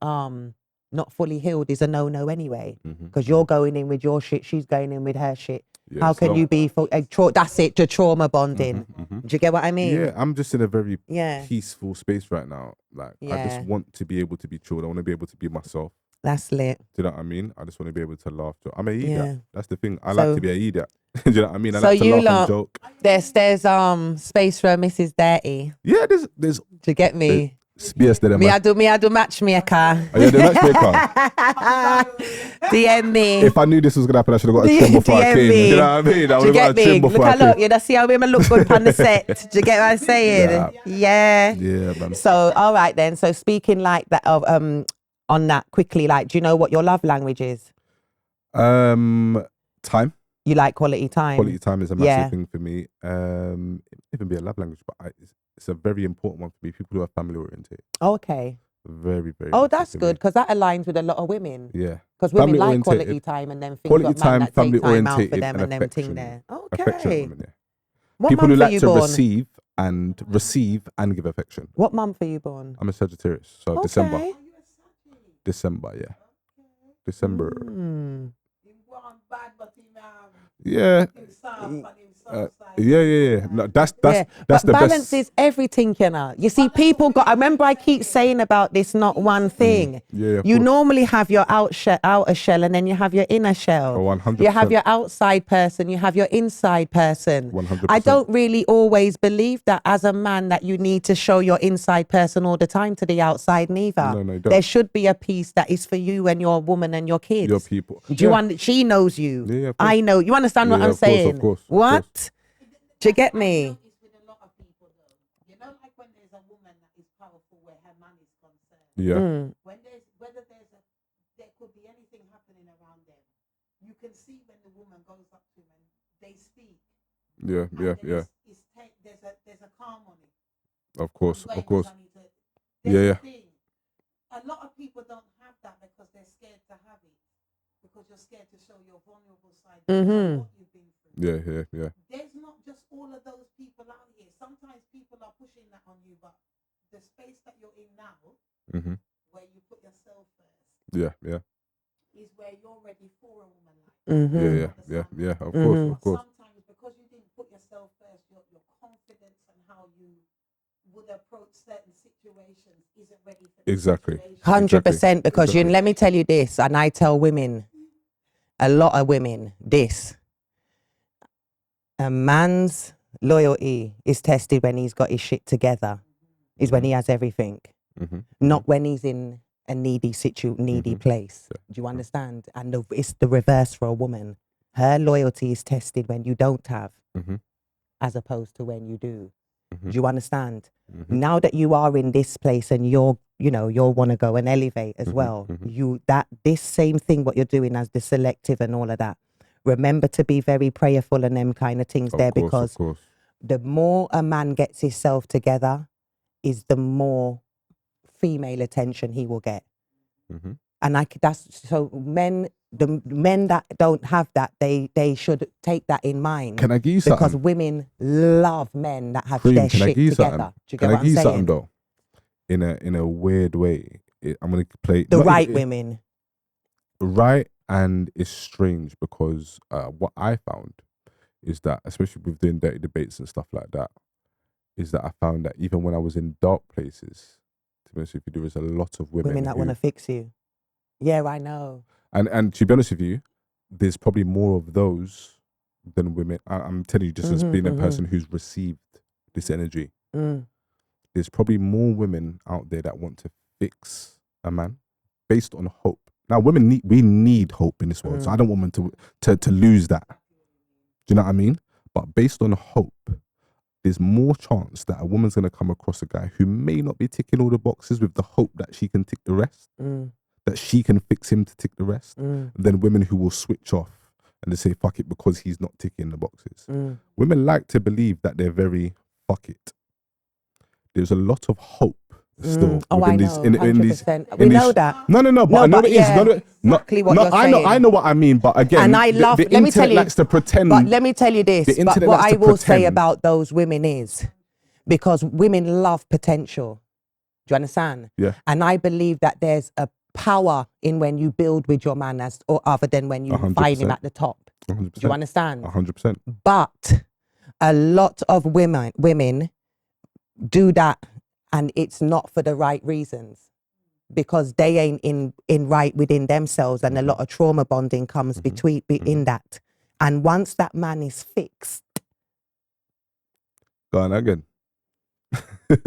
not fully healed is a no anyway. Because you're going in with your shit, she's going in with her shit. Yeah, How can so- you be for that's it, the trauma bonding. Do you get what I mean? Yeah, I'm just in a very Yeah. peaceful space right now. Like, I just Yeah. want to be able to be chilled. I want to be able to be myself. That's lit. Do you know what I mean? I just want to be able to laugh. I'm a idiot. Yeah. That's the thing. I So- like to be a idiot. Do you know what I mean? I So like to you laugh lot- and joke. There's space for Mrs. Dirty. Yeah, there's Do you get me? yes, there. Me I do matchmaker. Are you the matchmaker? DM me. If I knew this was gonna happen, I should have got a trim before I DM came. me. You know what I mean? I Do you would have got get a me? trim Look, before I I look. came. You see how women look good on the set. Do you get what I'm saying? Yeah. Yeah, man. So all right then. So speaking like that of on that quickly, like, do you know what your love language is? Time. You like quality time. Quality time is a massive Yeah. thing for me. It even be a love language, but it's a very important one for me. People who are family oriented, Okay. very, very. Oh, massive that's for good me. because that aligns with a lot of women. Yeah, Because women Family like orientated. quality time and then things Quality got time, man that family take time out for orientated, them and them affection. thing there. Affectionate Okay. women. Yeah. What People who month are like you to born? receive and give affection. What month are you born? I'm a Sagittarius, so Okay. December, yeah. December. Mm. Yeah. Yeah. No, that's Yeah, that's but the balance best. is everything, you know. You see, people got. I remember I keep saying about this, not one thing. Yeah, of you course. normally have your outer shell, and then you have your inner shell. Oh, 100%. You have your outside person, you have your inside person. 100%. I don't really always believe that as a man that you need to show your inside person all the time to the outside. Neither. No, you don't. There should be a piece that is for you and your woman and your kids. Your people. Do you She knows you. Yeah, of course. I know. You understand what Yeah, I'm of course, of saying? course, of What? course. Do you get me? It's with a lot of people though. You know, like when there's a woman that is powerful where her man is concerned. Yeah. When there could be anything happening around them, you can see when the woman goes up to him and they speak. Yeah. And then there's a calm on it. Of course. Wait, Of course. I need to- Yeah, there's a thing. A lot of people don't have that because they're scared to have it. Because you're scared to show your vulnerable side. What you've been through. Yeah. There's not just all of those people out here. Sometimes people are pushing that on you, but the space that you're in now, where you put yourself first, Yeah. is where you're ready for a woman like that. Yeah. Of course. Of course. Sometimes because you didn't put yourself first, your confidence and how you would approach certain situations isn't ready for the Exactly. situation. 100%, because Exactly. let me tell you this, and I tell women, a lot of women, this. A man's loyalty is tested when he's got his shit together, is when he has everything, not when he's in a needy place. Do you understand? And it's the reverse for a woman. Her loyalty is tested when you don't have, as opposed to when you do. Do you understand? Now that you are in this place and you'll want to go and elevate as well, this same thing, what you're doing as the selective and all of that, remember to be very prayerful and them kind of things there, because Of course. the more a man gets himself together is the more female attention he will get. And that's so the men that don't have that, they should take that in mind. Can I give you because something? women love men that have Cream, their can I shit give you together. something? Do you get Can I what give you I'm something saying? though? In a weird way. I'm gonna play The not right even- women. Right, and it's strange because what I found is that, especially with doing dirty debates and stuff like that, is that I found that even when I was in dark places, to be honest with you, there is a lot of women That who, want to fix you. Yeah, I know. and to be honest with you, there's probably more of those than women. I'm telling you, just as being a person who's received this energy, there's probably more women out there that want to fix a man based on hope. Now, we need hope in this world, so I don't want women to lose that. Do you know what I mean? But based on hope, there's more chance that a woman's going to come across a guy who may not be ticking all the boxes with the hope that she can tick the rest, that she can fix him to tick the rest, than women who will switch off and they say, fuck it, because he's not ticking the boxes. Women like to believe that they're very, fuck it. There's a lot of hope still. Oh, I within know, in these, 100%. We know that. No, but No, I know but it is. yeah, No, exactly what you're I know, saying. I know what I mean, but again, And I love, the let me tell internet you, likes to pretend. but let me tell you this, The but internet what likes I to will say pretend. about those women is, because women love potential. Do you understand? Yeah. And I believe that there's a power in when you build with your man or other than when you 100%. find him at the top. 100%. Do you understand? 100%. But a lot of women do that, and it's not for the right reasons, because they ain't in right within themselves, and a lot of trauma bonding comes in that. And once that man is fixed, Go on again. do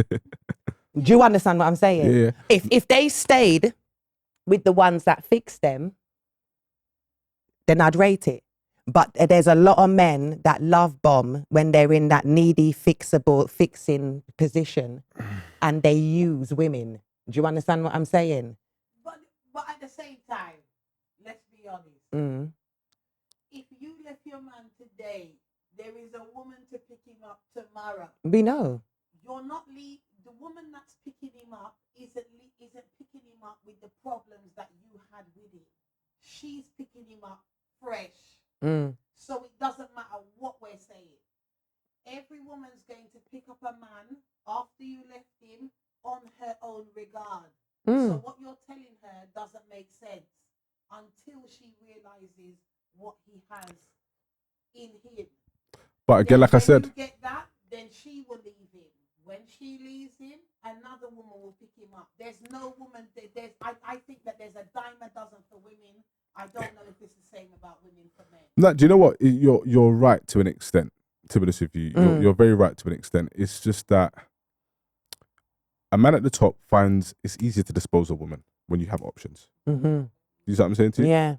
you understand what I'm saying? Yeah. If they stayed with the ones that fixed them, then I'd rate it. But there's a lot of men that love bomb when they're in that needy, fixing position, and they use women. Do you understand what I'm saying? But at the same time, let's be honest. If you left your man today, there is a woman to pick him up tomorrow. We know. You're not the woman that's picking him up isn't picking him up with the problems that you had with it. She's picking him up fresh. So it doesn't matter what we're saying. Every woman's going to pick up a man after you left him on her own regard. So what you're telling her doesn't make sense until she realizes what he has in him. But again, like I said, when you get that, then she will leave him. When she leaves him, another woman will pick him up. There's no woman. I think that there's a dime a dozen for women. I don't know if it's the same about women for men. no, do you know what? You're right to an extent. To be honest with you, you're very right to an extent. It's just that a man at the top finds it's easier to dispose of women when you have options. You see what I'm saying to you? Yeah.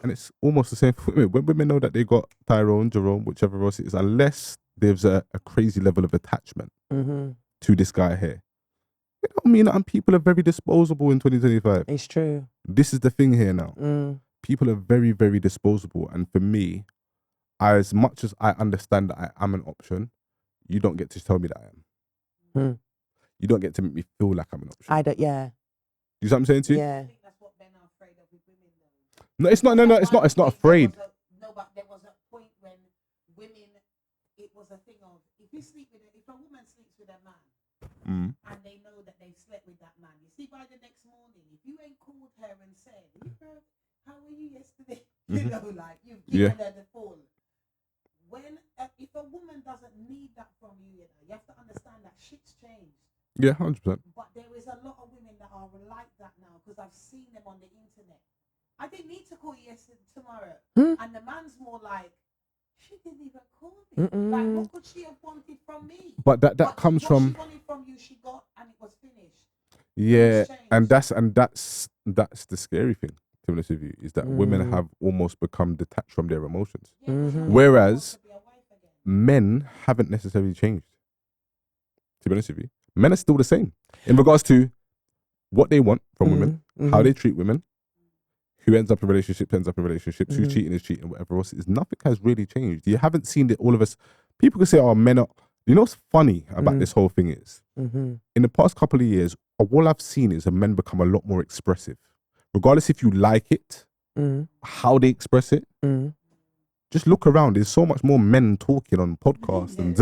And it's almost the same for women. When women know that they got Tyrone, Jerome, whichever else it is, unless there's a crazy level of attachment to this guy here, it don't mean that people are very disposable in 2025. It's true. This is the thing here now. People are very, very disposable. And for me, as much as I understand that I am an option, you don't get to tell me that I am. You don't get to make me feel like I'm an option. I don't, yeah. You see what I'm saying to you? Yeah. I think that's what men are afraid of with women, though. No, it's not. No, it's not. It's not afraid. But there was a point when women, it was a thing of if a woman sleeps with a man, and they know that they've slept with that man, you see, by the next morning, if you ain't called her and said, "How were you yesterday?" You know, like you've given her the full. When if a woman doesn't need that from you, you have to understand that shit's changed. Yeah, 100%. But there is a lot of women that are like that now because I've seen them on the internet. I didn't need to call you tomorrow. And the man's more like, she didn't even call me. Like, what could she have wanted from me? But that comes from. What she wanted from you, she got, and it was finished. Yeah, and that's the scary thing. To be honest with you, is that women have almost become detached from their emotions, whereas men haven't necessarily changed. To be honest with you, men are still the same in regards to what they want from women, how they treat women, who ends up in relationships, who's cheating is cheating, whatever else it is. Nothing has really changed. You haven't seen that all of us, people can say, oh, men are, you know what's funny about this whole thing is, in the past couple of years, all I've seen is men become a lot more expressive. regardless if you like it, how they express it. Just look around. There's so much more men talking on podcasts. And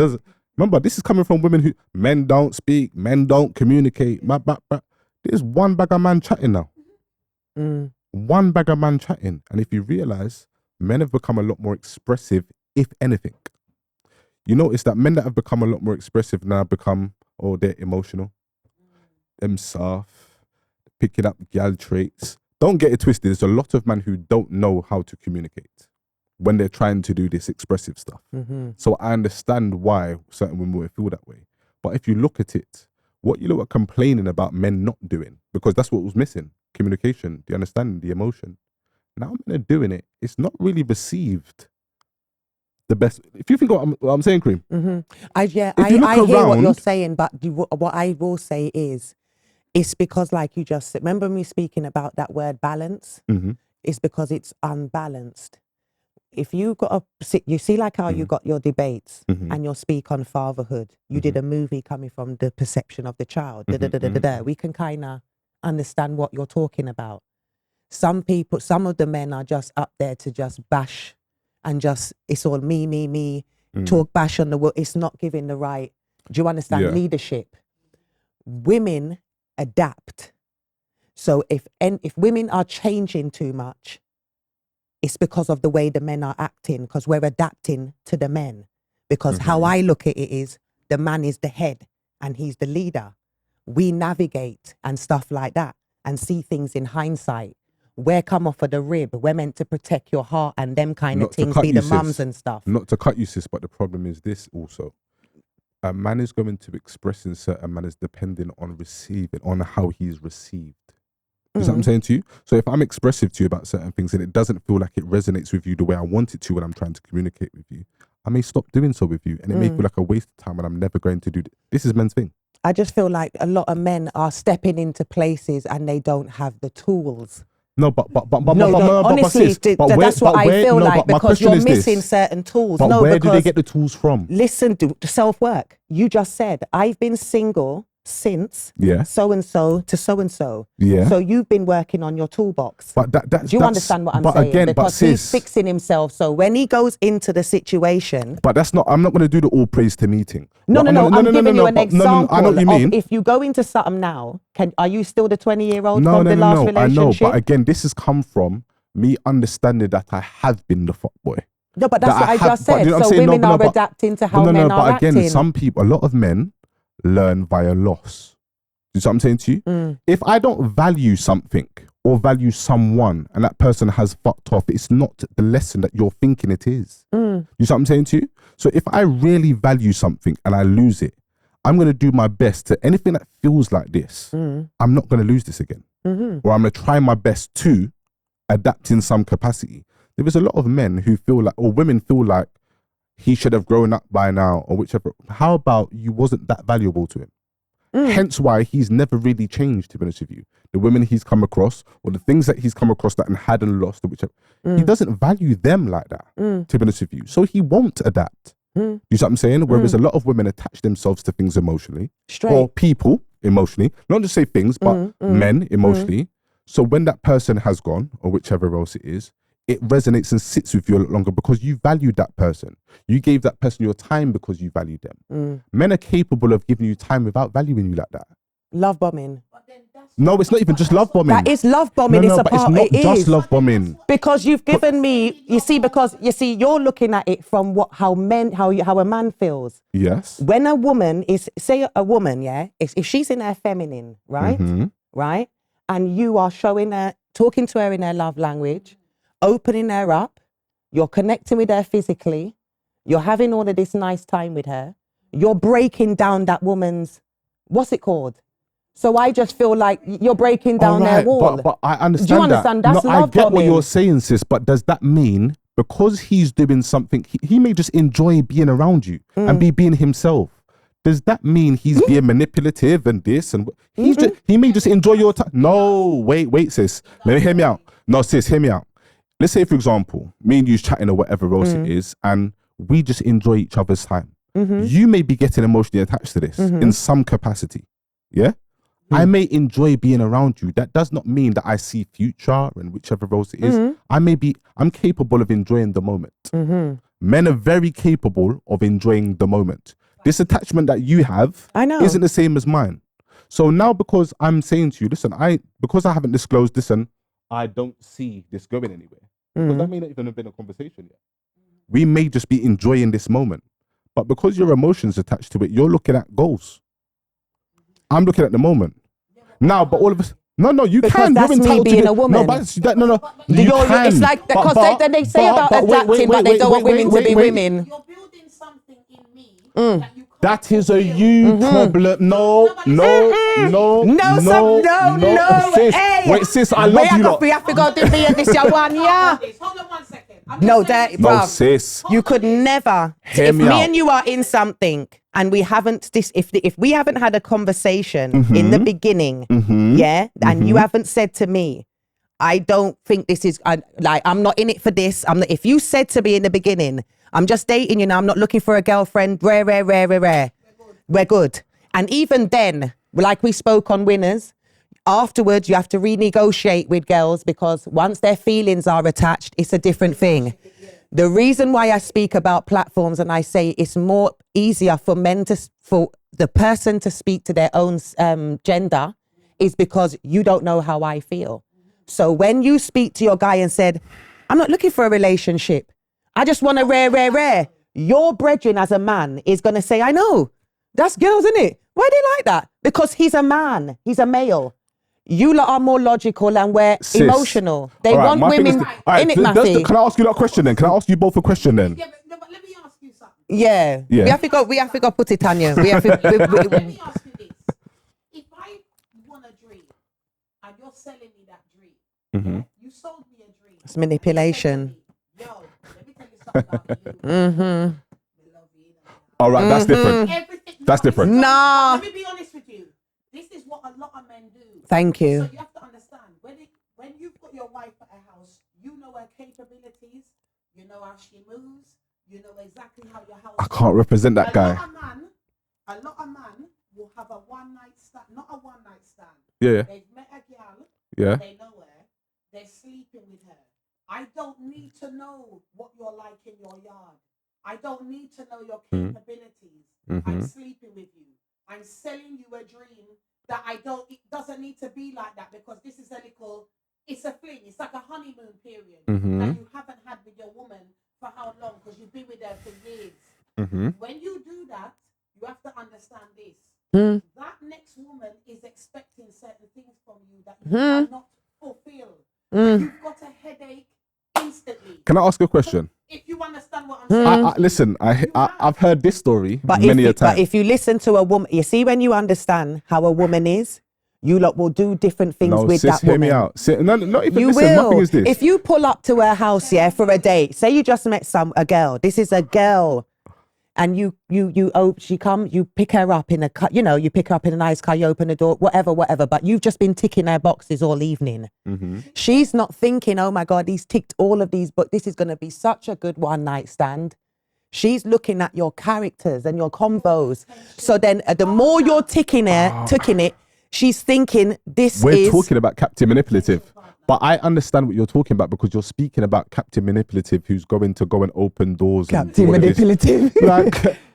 remember, this is coming from women who, men don't speak, men don't communicate. There's one bag of man chatting now. One bag of man chatting. And if you realize, men have become a lot more expressive, if anything. You notice that men that have become a lot more expressive now become, they're emotional. Them soft, picking up gal traits. Don't get it twisted. There's a lot of men who don't know how to communicate when they're trying to do this expressive stuff. So I understand why certain women will feel that way. But if you look at it, what you look at complaining about men not doing, because that's what was missing, communication, the understanding, the emotion. Now men are doing it. It's not really received the best. If you think what I'm saying, Cream. I hear what you're saying, but what I will say is, it's because, like you just said, remember me speaking about that word balance? It's because it's unbalanced. If you got you see like how you got your debates and your speak on fatherhood, you did a movie coming from the perception of the child. We can kind of understand what you're talking about. Some of the men are just up there to just bash and just, it's all me, talk bash on the world. It's not giving the right, do you understand, leadership. Women adapt. So if women are changing too much, it's because of the way the men are acting, because we're adapting to the men. Because how I look at it is, the man is the head and he's the leader. We navigate and stuff like that and see things in hindsight. We're come off of the rib. We're meant to protect your heart and them kind of things, be the mums and stuff. Not to cut you, sis, but the problem is this also. A man is going to express in certain manners depending on receiving, on how he's received. You see what I'm saying to you? So if I'm expressive to you about certain things and it doesn't feel like it resonates with you the way I want it to when I'm trying to communicate with you, I may stop doing so with you, and it may feel like a waste of time and I'm never going to do this. Is men's thing. I just feel like a lot of men are stepping into places and they don't have the tools. Honestly, that's what I feel like, because you're missing certain tools. But where do they get the tools from? Listen, do self-work. You just said, I've been single since so-and-so to so-and-so. So you've been working on your toolbox. But do you understand what I'm saying? Again, because he's fixing himself. So when he goes into the situation... But that's not, I'm not going to do the all praise to meeting. I'm giving you an example. I know what you mean. If you go into something now, are you still the 20-year-old from the last relationship? I know, but again, this has come from me understanding that I have been the fuckboy. No, but that's what I just said. So women are adapting to how men are acting. But again, some people, a lot of men learn via loss. You see what I'm saying to you? If I don't value something or value someone and that person has fucked off, it's not the lesson that you're thinking it is. You see what I'm saying to you? So if I really value something and I lose it, I'm going to do my best to anything that feels like this. I'm not going to lose this again. Or I'm going to try my best to adapt in some capacity. There is a lot of men who feel like, or women feel like, he should have grown up by now, or whichever. How about you wasn't that valuable to him? Hence why he's never really changed, to be honest with you. The women he's come across, or the things that he's come across that and hadn't lost, or whichever. He doesn't value them like that, to be honest with you. So he won't adapt. You see what I'm saying? Whereas a lot of women attach themselves to things emotionally, or people emotionally, not just say things, but men emotionally. So when that person has gone, or whichever else it is, it resonates and sits with you a lot longer because you valued that person. You gave that person your time because you valued them. Men are capable of giving you time without valuing you like that. Love bombing. No, it's not even just love bombing. That is love bombing. No, but it's not just love bombing. Because you've given me, you see, you're looking at it from how a man feels. Yes. When a woman is, say a woman, if she's in her feminine, right? Right? And you are showing her, talking to her in her love language, opening her up, you're connecting with her physically, you're having all of this nice time with her, you're breaking down that woman's, what's it called? So I just feel like you're breaking down their wall. But I understand. Do you understand? That. That's no, love I get bombing. what you're saying, sis, but does that mean because he's doing something, he may just enjoy being around you and being himself? Does that mean he's being manipulative and this and he may just enjoy your time? No, wait, sis. Let me hear me out. No, sis, hear me out. Let's say, for example, me and you chatting or whatever else it is, and we just enjoy each other's time. You may be getting emotionally attached to this in some capacity. Yeah? I may enjoy being around you. That does not mean that I see future and whichever roles it is. I'm capable of enjoying the moment. Men are very capable of enjoying the moment. This attachment that you have isn't the same as mine. So now because I'm saying to you, listen, because I haven't disclosed, listen, I don't see this going anywhere. Because that may not even have been a conversation yet. We may just be enjoying this moment. But because your emotions attached to it, you're looking at goals. I'm looking at the moment. Now, but all of us... No, you because can. That's you're entitled me being to a woman. No. You can. It's like, because then they say about adapting, but they don't want women to be women. You're building something in me that you can't That is a you problem. No. Sis, Hey, wait, sis, I love you lot. We have to go to this your one, yeah. Hold on 1 second. No, that, No, bruv. sis. You could never. Hear If me me out. and you are in something and we haven't if we haven't had a conversation in the beginning, and you haven't said to me, I don't think this is I'm not in it for this. If you said to me in the beginning, I'm just dating you now, I'm not looking for a girlfriend, rare. We're good. And even then, like we spoke on Winners, afterwards you have to renegotiate with girls because once their feelings are attached, it's a different thing. The reason why I speak about platforms and I say it's more easier for the person to speak to their own gender is because you don't know how I feel. So when you speak to your guy and said, I'm not looking for a relationship, I just want a rare, your brethren as a man is going to say, I know, that's girls, isn't it? Why they like that? Because he's a man, he's a male. You lot are more logical and we're emotional. They want women in it, Matthew. Can I ask you that question then? Can I ask you both a question then? Yeah, but let me ask you something. Yeah. We have to go put it on you. Let me ask you this. If I want a dream and you're selling me that dream, you sold me a dream. It's manipulation. Yo, let me tell you something about you. All right, that's different. That's different. No. Let me be honest with you. This is what a lot of men do. Thank you. So you have to understand, when you've got your wife at a house, you know her capabilities, you know how she moves, you know exactly how your house I can't represent that guy. A lot of man will have a one-night stand, not a one-night stand. Yeah. They've met a girl, Yeah. they know her, they're sleeping with her. I don't need to know what you're like in your yard. I don't need to know your capabilities. I'm sleeping with you. I'm selling you a dream that it doesn't need to be like that because this is it's a fling. It's like a honeymoon period that you haven't had with your woman for how long? Because you've been with her for years. When you do that, you have to understand this. That next woman is expecting certain things from you that you cannot fulfill. You've got a headache instantly. Can I ask you a question? If you understand what I'm saying. Listen, I've heard this story many a time. But if you listen to a woman, you see when you understand how a woman is, you lot will do different things with that woman. Hear me out. No, not even You listen. will. Nothing is this. If you pull up to her house, for a date, say you just met a girl. This is a girl. And you pick her up in a car, you pick her up in a nice car, you open the door, whatever, but you've just been ticking her boxes all evening. She's not thinking, oh my God, he's ticked all of these, but this is going to be such a good one night stand. She's looking at your characters and your combos. So then the more you're ticking it, she's thinking We're talking about captain manipulative. But I understand what you're talking about because you're speaking about captain manipulative who's going to go and open doors. Captain manipulative.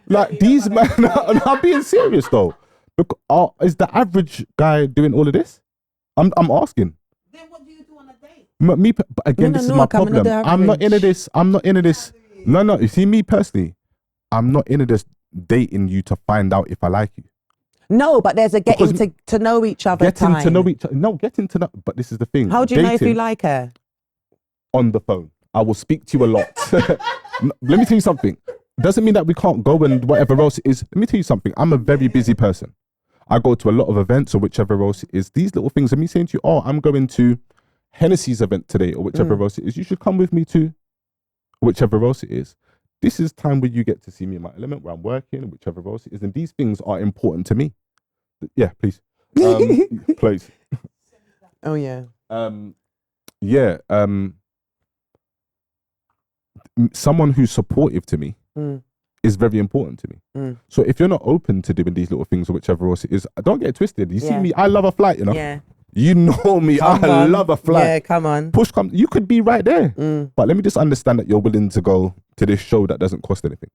like these men, I'm being serious though. Look, is the average guy doing all of this? I'm asking. Then what do you do on a date? But again, this is my problem. I'm not into this. No. You see, me personally, I'm not into this dating you to find out if I like you. No, but there's a getting to know each other time. Getting to know each other. No, getting to know. But this is the thing. How do you know if you like her? On the phone. I will speak to you a lot. Let me tell you something. Doesn't mean that we can't go and whatever else it is. Let me tell you something. I'm a very busy person. I go to a lot of events or whichever else it is. These little things, and me saying to you, I'm going to Hennessy's event today or whichever else it is. You should come with me to whichever else it is. This is time where you get to see me in my element, where I'm working, whichever else it is. And these things are important to me. Yeah, please. Please. Oh, yeah. Someone who's supportive to me is very important to me. So if you're not open to doing these little things or whichever else it is, don't get it twisted. You see me, I love a flight, you know. Yeah. You know me, I love a flight. Yeah, come on. Push comes, you could be right there. But let me just understand that you're willing to go to this show that doesn't cost anything.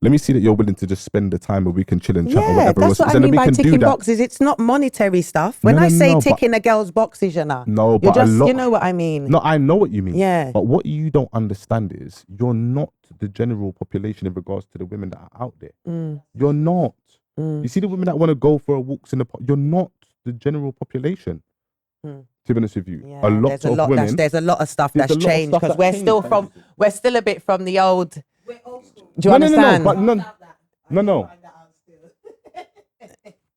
Let me see that you're willing to just spend the time where we can chill and chat or whatever that's else. what I mean by ticking boxes. It's not monetary stuff. When I say ticking a girl's boxes, you know. No, but just, you know what I mean. No, I know what you mean. Yeah. But what you don't understand is you're not the general population in regards to the women that are out there. You're not. You see the women that want to go for walks in the park. You're not the general population. To be honest with you, Yeah, a lot of women. There's a lot of stuff that's changed because we're still a bit from the old. We're old school. Do you understand? No, no.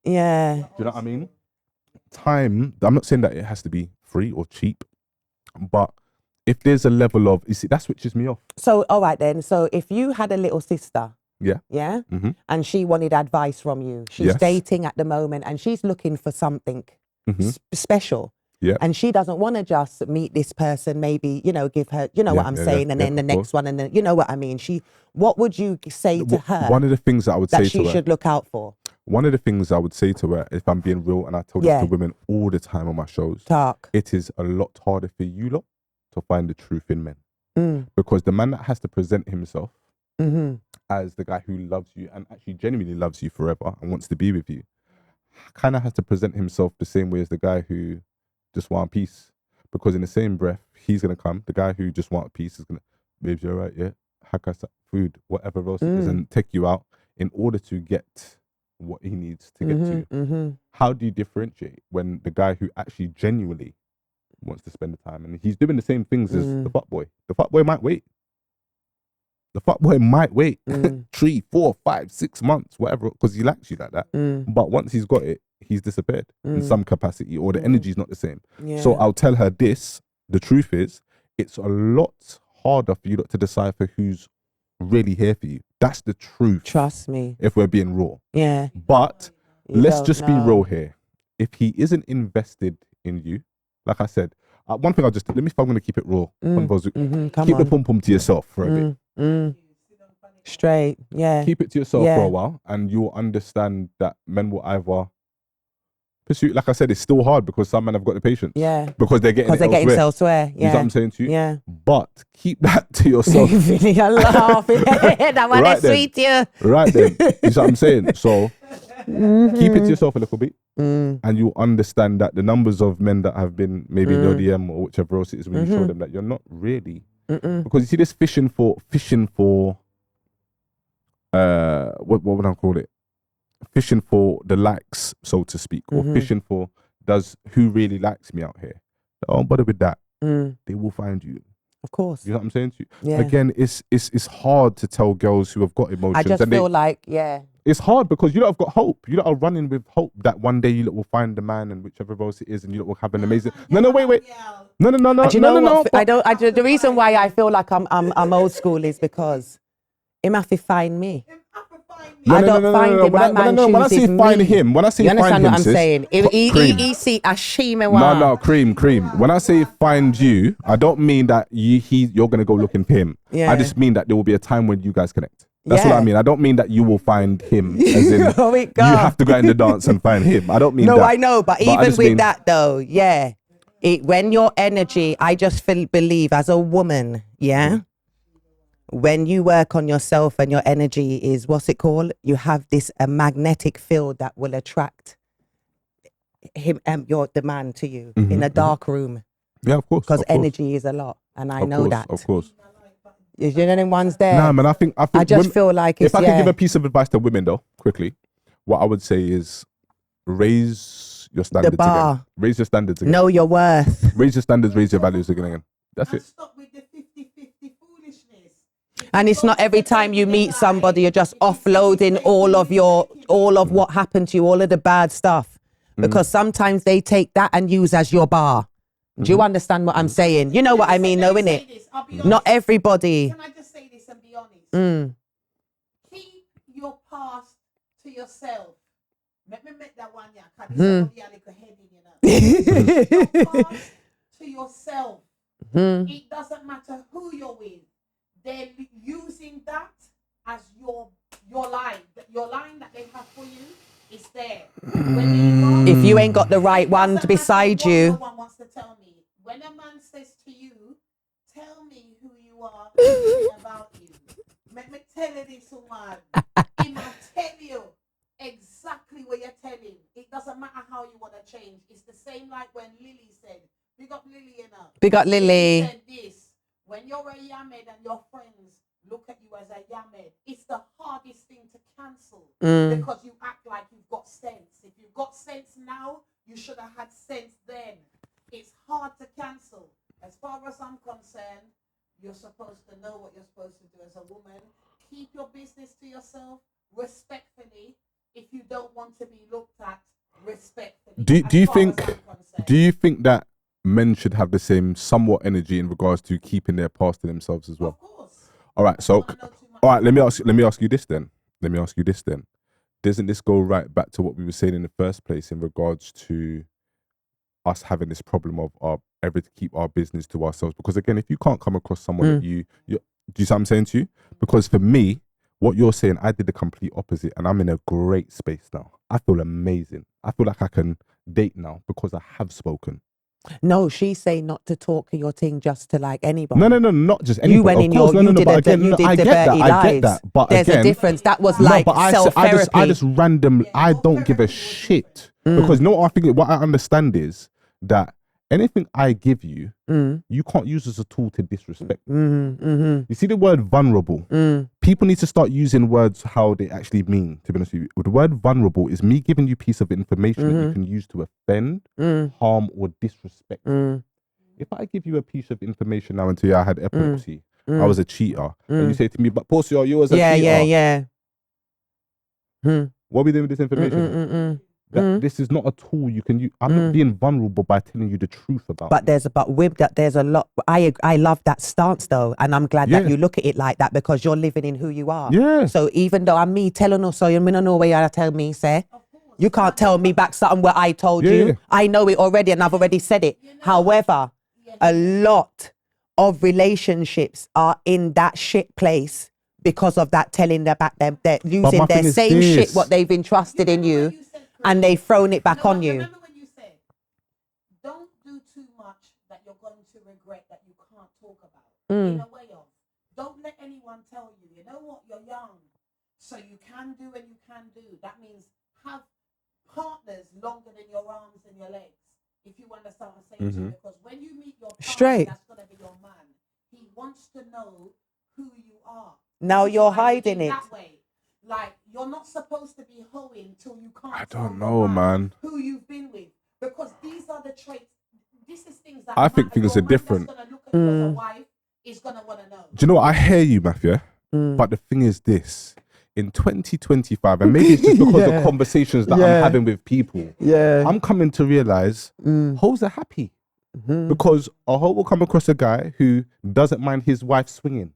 Yeah. Do you know what I mean? Time. I'm not saying that it has to be free or cheap, but if there's a level of, you see, that switches me off. So, all right then. So, if you had a little sister, yeah, and she wanted advice from you, she's dating at the moment, and she's looking for something special. Yeah. And she doesn't want to just meet this person, maybe, you know, give her, you know what I'm saying, and then the next one, and then, you know what I mean? What would you say to her? One of the things that I would say to her. That she should look out for. One of the things I would say to her, if I'm being real, and I tell this to women all the time on my shows, it is a lot harder for you lot to find the truth in men. Because the man that has to present himself as the guy who loves you and actually genuinely loves you forever and wants to be with you, kind of has to present himself the same way as the guy who just want peace. Because in the same breath, he's going to come, the guy who just want peace is going to, babes, you're right, yeah, hakasa, food, whatever else it is, and take you out in order to get what he needs to get to you. How do you differentiate when the guy who actually genuinely wants to spend the time and he's doing the same things as the fuckboy? The fuckboy might wait. The fuckboy might wait 3, 4, 5, 6 months, whatever, because he likes you like that. But once he's got it, he's disappeared in some capacity, or the energy is not the same. So I'll tell her this. The truth is, it's a lot harder for you to decipher who's really here for you. That's the truth. Trust me. If we're being raw. Yeah. But let's just be real here. If he isn't invested in you, like I said, one thing if I'm going to keep it raw. Keep the pum pum to yourself for a bit. Straight, yeah. Keep it to yourself for a while, and you'll understand that men will either pursue. Like I said, it's still hard because some men have got the patience. Yeah. Because they're getting elsewhere. Yeah. You know what I'm saying to you? Yeah. But keep that to yourself. I laugh. That one is sweet, yeah. Right then. You know what I'm saying? So keep it to yourself a little bit, and you'll understand that the numbers of men that have been maybe in your DM or whichever else it is, when you show them that you're not really, because you see this fishing for what would I call it? Fishing for the likes, so to speak, or fishing for who really likes me out here. Don't bother with that. They will find you. Of course. You know what I'm saying to you? Yeah. Again, it's hard to tell girls who have got emotions. I just feel like, it's hard because you lot have got hope. You lot are running with hope that one day you lot will find the man and whichever else it is, and you lot will have an amazing. Wait. No. Do you know what? The reason why I feel like I'm old school is because him have to find me. I don't find him. That man chooses me. When I say find him, you understand what I'm saying? He see a shame. No, cream. When I say find you, I don't mean that you're gonna go looking for him. Yeah. I just mean that there will be a time when you guys connect. That's what I mean. I don't mean that you will find him, as in you have to go in the dance and find him. I don't mean that. No, I know, but even with that though, when your energy, I just believe as a woman, when you work on yourself and your energy is, what's it called? You have a magnetic field that will attract him, the man to you in a dark room. Yeah, of course. Because energy is a lot, and I know that. Of course. Is you know them ones there? Nah, man, I think I just feel like if I could give a piece of advice to women though, quickly, what I would say is raise your standards again. Raise your standards again. Know your worth. Raise your standards, raise your values again. That's it. Stop with the 50-50 foolishness. And it's not every time you meet somebody, you're just offloading all of what happened to you, all of the bad stuff. Because sometimes they take that and use as your bar. Do you understand what I'm saying? You know what I mean, though, innit? Not everybody. Can I just say this and be honest? Keep your past to yourself. Let me make that one, Your past to yourself. It doesn't matter who you're with. They're using that as your line. Your line that they have for you is there. When If you ain't got the right one beside you. No one wants to tell me. When a man says to you, tell me who you are, about you. Let me tell you this one. He might tell you exactly what you're telling. It doesn't matter how you want to change. It's the same like when Lily said, big up Lily, you know. Big up Lily. Said this, when you're a yamed and your friends look at you as a yamed, it's the hardest thing to cancel because you act like you've got sense. If you've got sense now, you should have had sense then. It's hard to cancel. As far as I'm concerned, you're supposed to know what you're supposed to do as a woman. Keep your business to yourself respectfully. If you don't want to be looked at respectfully. Do you think that men should have the same somewhat energy in regards to keeping their past to themselves as well? Of course. All right, so let me ask you this then. Doesn't this go right back to what we were saying in the first place in regards to us having this problem of our ever to keep our business to ourselves? Because again, if you can't come across someone that you do you see what I'm saying to you? Because for me, what you're saying, I did the complete opposite, and I'm in a great space now. I feel amazing. I feel like I can date now because I have spoken. No, she's saying not to talk your thing just to like anybody. No, not just anybody. You went in your, you did I get Dirty Lives. that. But there's again, a difference. That was like self-therapy. I just randomly, I don't give a shit. Because what I understand is that anything I give you, you can't use as a tool to disrespect. You see the word vulnerable? People need to start using words how they actually mean, to be honest with you. The word vulnerable is me giving you a piece of information that you can use to offend, harm, or disrespect. If I give you a piece of information now and tell you I had epilepsy, I was a cheater, and you say to me, but Pussy, you was a cheater. What are we doing with this information? This is not a tool you can use. I'm not being vulnerable by telling you the truth about. But there's a lot. I love that stance though, and I'm glad that you look at it like that because you're living in who you are. Yeah. So even though I'm me telling her, so you don't know where you tell me, say, you can't tell me back something where I told you. Yeah. I know it already, and I've already said it. However, a lot of relationships are in that shit place because of that telling them back them they're using their same shit what they've entrusted in you. And they've thrown it back on you. Remember when you said, don't do too much that you're going to regret that you can't talk about. In a way of, don't let anyone tell you, you know what, you're young, so you can do and you can do. That means have partners longer than your arms and your legs, if you understand what I'm saying to you. Because when you meet your partner, that's going to be your man. He wants to know who you are. Now you're hiding it. That way. Like, you're not supposed to be hoeing till you can't. I don't know, man. Who you've been with, because these are the traits. This is things that I think things are different. That's gonna look at you as a wife is gonna want to know. Do you know what? I hear you, Mafia. But the thing is this: in 2025, and maybe it's just because of conversations that I'm having with people. I'm coming to realize hoes are happy because a hoe will come across a guy who doesn't mind his wife swinging,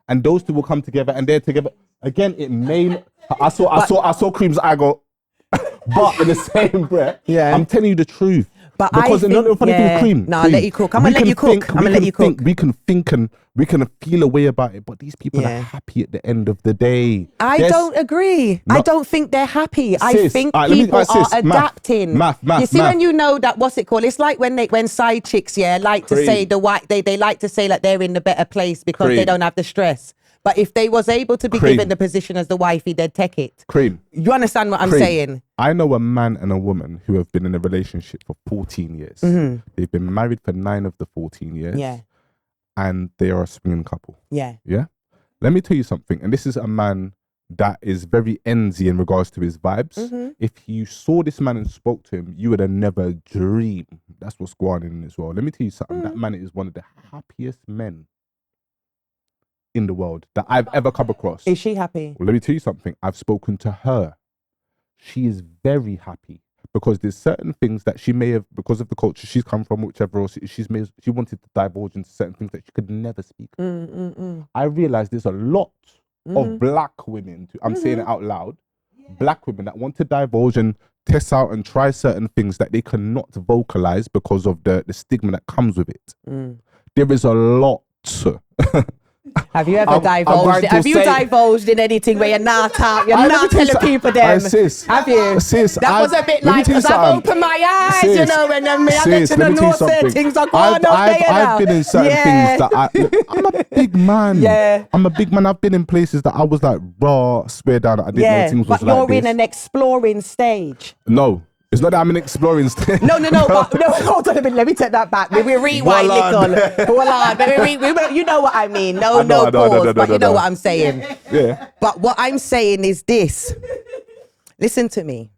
and those two will come together and they're together. Again, it may. I saw Cream's eye go, but in the same breath, I'm telling you the truth. But because another funny thing with Cream. No, I'll let you cook. I'm gonna let you cook. I'm gonna let you cook. We can think and we can feel a way about it, but these people are happy at the end of the day. I don't agree. I don't think they're happy. I think people are adapting. You see, when you know that, what's it called? It's like when side chicks, like to say the white, they like to say that they're in the better place because they don't have the stress. But if they was able to be given the position as the wifey, they'd take it. Cream. You understand what I'm saying? I know a man and a woman who have been in a relationship for 14 years. They've been married for 9 of the 14 years. Yeah. And they are a swinging couple. Yeah. Yeah? Let me tell you something. And this is a man that is very enzy in regards to his vibes. If you saw this man and spoke to him, you would have never dreamed. That's what's going on in as well. Let me tell you something. That man is one of the happiest men in the world that I've ever come across. Is she happy? Well, let me tell you something. I've spoken to her. She is very happy because there's certain things that she may have, because of the culture she's come from, whichever else, she wanted to divulge into certain things that she could never speak. I realized there's a lot of black women, I'm saying it out loud, black women that want to divulge and test out and try certain things that they cannot vocalize because of the stigma that comes with it. There is a lot Have you ever I'm divulged? going to Have you say- divulged in anything where you're not out? You're Let not me tell you telling some- people them. Sis, Have you? sis, That was a bit let me like tell you because I've something. opened my eyes, Sis, you know, and then me I sis, get to let me tell know you certain something. things are going on there now. I've been in certain Yeah. things that I'm a big man. Yeah. I'm a big man. I've been in places that I was like, raw, swear down. I didn't know Yeah, things but was like you're this. in an exploring stage. No, it's not that I'm in exploring stage. No, but no, hold on a minute. Let me take that back. We rewind Well on. little. Hold on. You know what I mean. No I know, pause, but you know no. what I'm saying. Yeah. But what I'm saying is this. Listen to me.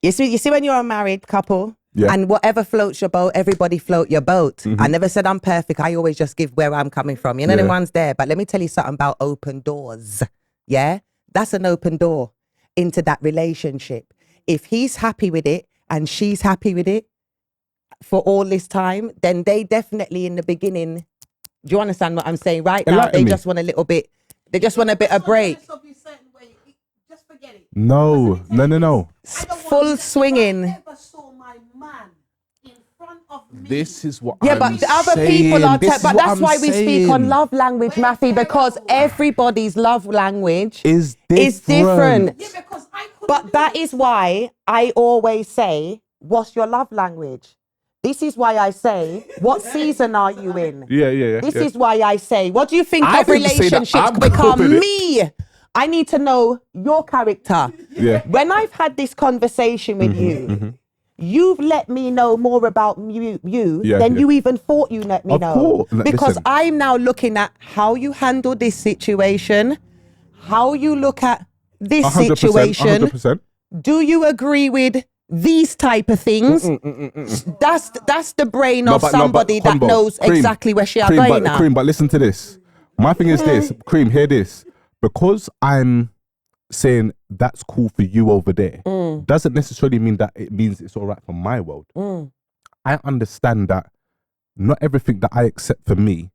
You see when you're a married couple, Yeah. and whatever floats your boat, everybody float your boat. I never said I'm perfect. I always just give where I'm coming from. You know, the Yeah. one's there. But let me tell you something about open doors. Yeah? That's an open door into that relationship. If he's happy with it and she's happy with it for all this time, then they definitely in the beginning, do you understand what I'm saying? Right now, Enlighten they me. just want a little bit, they just want a bit of break. Just forget it. No. I don't want Full you- swinging. If I ever saw my man in front of me. This is what Yeah, I'm but the other saying. people are, This is but what that's I'm why we speak on saying. love language, Matthew, because everybody's love language Is is different. Yeah, because I couldn't But do that it. is why I always say, what's your love language? This is why I say, what season are you in? Yeah. This is why I say, what do you think I of didn't say that. relationships I'm become cool with it. me? I need to know your character. Yeah. When I've had this conversation with you, you've let me know more about you Yeah, than yeah. you even thought you let me Of know. course. Because Listen. I'm now looking at how you handle this situation, how you look at this 100%. situation. 100%. Do you agree with these type of things? That's the brain of somebody that Combo. knows Cream. exactly where she are Cream, going but, now. Cream, but listen to this. My thing is this. Cream, hear this. Because I'm saying that's cool for you over there, doesn't necessarily mean that it means it's all right for my world. I understand that not everything that I accept for me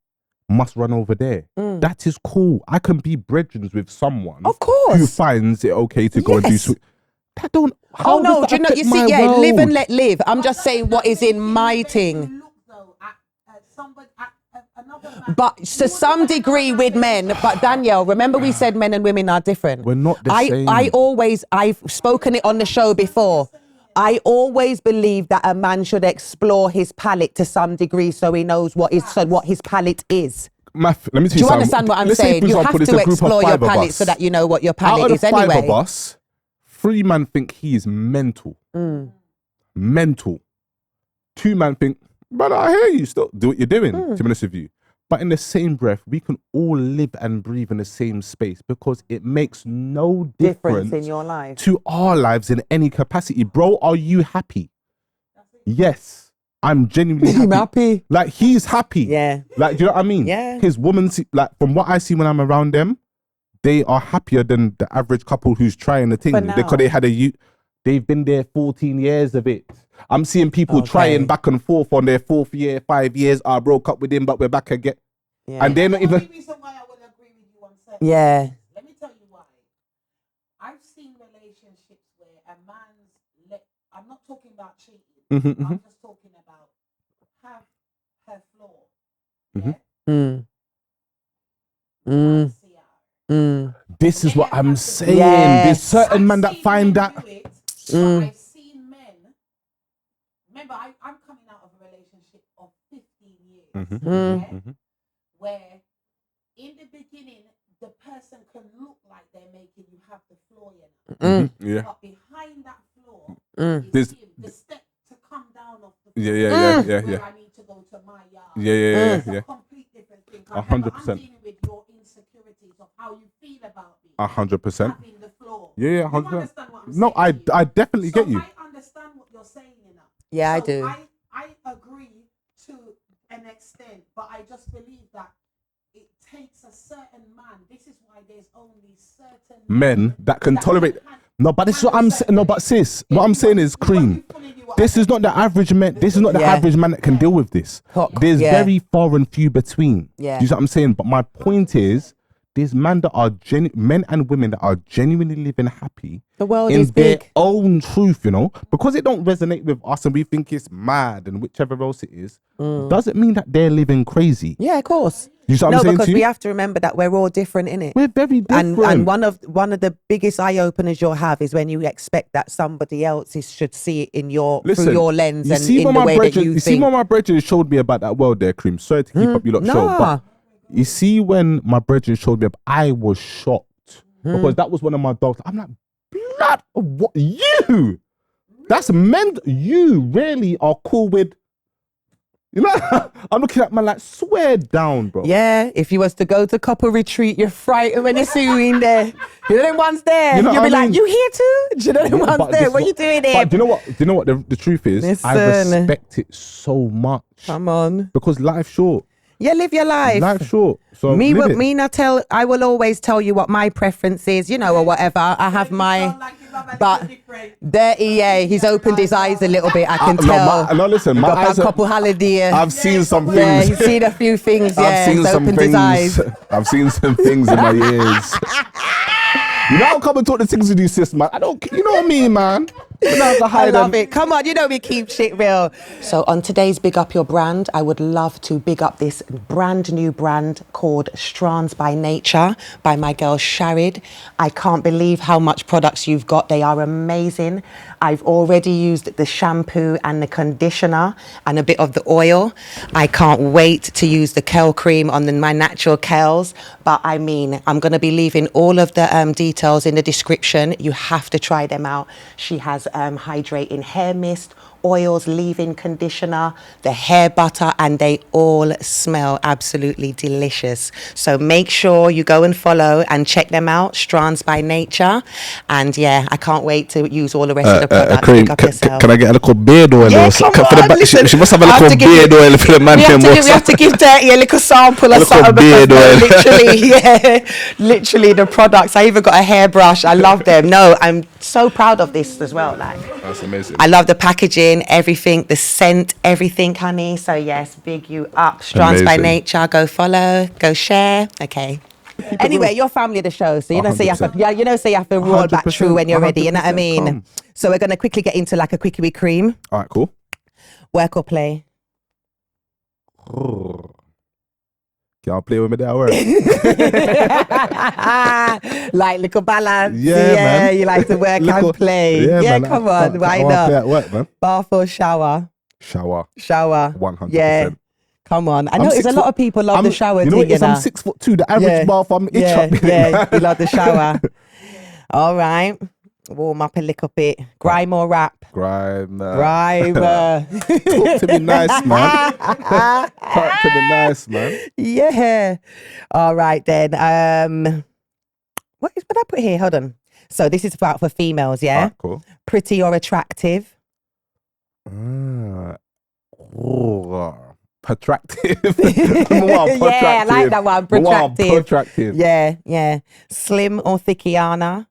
must run over there. That is cool. I can be brethren with someone Of course. who finds it okay to go and do Yes. sweet. That don't. How Oh no, does that do you know? affect You see, my yeah, live and world? let live. I'm just saying what is in my thing. Look though at somebody at another man. But to some degree with men, but Danielle, remember we said men and women are different. We're not the same. I've spoken it on the show before. I always believe that a man should explore his palate to some degree so he knows what his palate is. Let me tell Do you you something. understand what I'm Let's say, saying? for You have example, it's to a group of explore your 5 of palate us. so that you know what your Out palate of is the 5 anyway. of us, 3 man think he is mental. Mental. 2 man think, but I hear you still. Do what you're doing, to be honest with you. But in the same breath, we can all live and breathe in the same space because it makes no difference in your life. to our lives in any capacity. Bro, are you happy? Yes. I'm genuinely happy. happy. Like, he's happy. Yeah. Like, do you know what I mean? Yeah. His woman, like, from what I see when I'm around them, they are happier than the average couple who's trying the thing. For now. Because they had they've been there 14 years of it. I'm seeing people Okay. trying back and forth on their 4th year, 5 years. I broke up with him, but we're back again. Yeah. And they're not The only even. reason why I would agree with you on certain Yeah. things, let me tell you why. I've seen relationships where a man's I'm not talking about cheating. I'm just talking about have her flaw. Yeah? See her. This is what I'm saying. Yes. There's certain men that seen find men that. do it, but I've seen men. Remember, I'm coming out of a relationship of 15 years, yeah, where in the beginning the person can look like they're making you have the flaw, Yeah. but behind that flaw There's- is him, the step to come down off the Yeah, floor. yeah. Where I need to go to my yard. Yeah. It's a complete different thing. 100%. I'm dealing with your insecurities of how you feel about me. 100%. Having the flaw. Yeah, You 100%. understand what I'm No, saying to you? I definitely So get you. I understand what you're saying, you know. Yeah, I So do. I agree to an extent, but I just believe that it takes a certain man. This is why there's only certain Men that can tolerate. No, but this is what I'm saying. No, but sis, what I'm saying is, Cream, this is not the average man. This is not the Yeah. average man that can deal with this. There's Yeah. very far and few between. Yeah. Do you see what I'm saying? But my point is, there's men that are men and women that are genuinely living happy. The world in is their big. own truth, you know, because it don't resonate with us and we think it's mad and whichever else it is, doesn't mean that they're living crazy. Yeah, of course. You see what No, I'm saying because to you? we have to remember that we're all different, innit? We're very different. And one of the biggest eye openers you'll have is when you expect that somebody else should see it in your through your lens and in the way that you think. See what my brethren showed me about that world there, Cream. Sorry to keep up your lot show, but you see when my brethren showed me up, I was shocked because that was one of my dogs. I'm like, blood, what you? That's meant you really are cool with. You know, I'm looking at man like, swear down, bro. Yeah, if you was to go to couple retreat, you're frightened when you see you in there. You know them ones there. You know You'll be like, mean? you here too? Do you know them ones there? What you doing there? But do you know what? Do you know what the truth is? I Listen. respect it so much. Come on. Because life's short. Yeah, live your life. Life's short. So I will always tell you what my preference is, you know, or whatever. I have my, but Durrty, yeah, he's opened his eyes a little bit. I can tell. No, listen, my eyes got a couple holiday. I've seen some things. Yeah, he's seen a few things. Yeah, I've seen he's some opened things. his eyes. I've seen some things in my ears. You know, I'll come and talk the things with you, sis, man. I don't, you know what I mean, man. I love it. Come on, you know we keep shit real. So on today's Big Up Your Brand, I would love to big up this brand new brand called Strands by Nature by my girl Sharid. I can't believe how much products you've got. They are amazing. I've already used the shampoo and the conditioner and a bit of the oil. I can't wait to use the curl cream on my natural curls. But I mean, I'm going to be leaving all of the details in the description. You have to try them out. She has hydrating hair mist, oils, leave-in conditioner, the hair butter, and they all smell absolutely delicious. So make sure you go and follow and check them out, Strands by Nature. And yeah, I can't wait to use all the rest of the products. Cream, Pick up yourself. can I get a little beard oil? Yeah, or come on, listen, she must have a little beard oil for the man. We have to give Durrty a little sample or something. Beard oil. Literally, yeah, literally the products. I even got a hairbrush. I love them. No, I'm so proud of this as well. Like, that's amazing. I love the packaging, everything, the scent, everything, honey. So yes, big you up. Strands by Nature. Go follow, go share. Okay. Anyway, you're family of the show, so you know, so you have to, yeah, you know, so you have to roll back through when you're ready. You know what I mean? Come. So we're gonna quickly get into like a quickie with cream. All right, cool. Work or play? Can't play with me there, work. Like little balance. Yeah, man. You like to work and play. Yeah, man, come on, why not? Play at work, man. Bath or shower? Shower. 100%. 100%. Yeah. Come on. I notice a lot of people love the shower. You know what it is? I'm 6'2". The average bath, I'm itch up. Yeah, you love the shower. All right. Warm up a little bit. Grime or rap? Grime. Grime. Talk to me nice, man. Talk to me nice, man. Yeah. All right then. What I put here? Hold on. So this is about for females, yeah? Right, cool. Pretty or attractive? Attractive. Yeah, I like that one. Protractive. Protractive. Yeah. Slim or thickiana?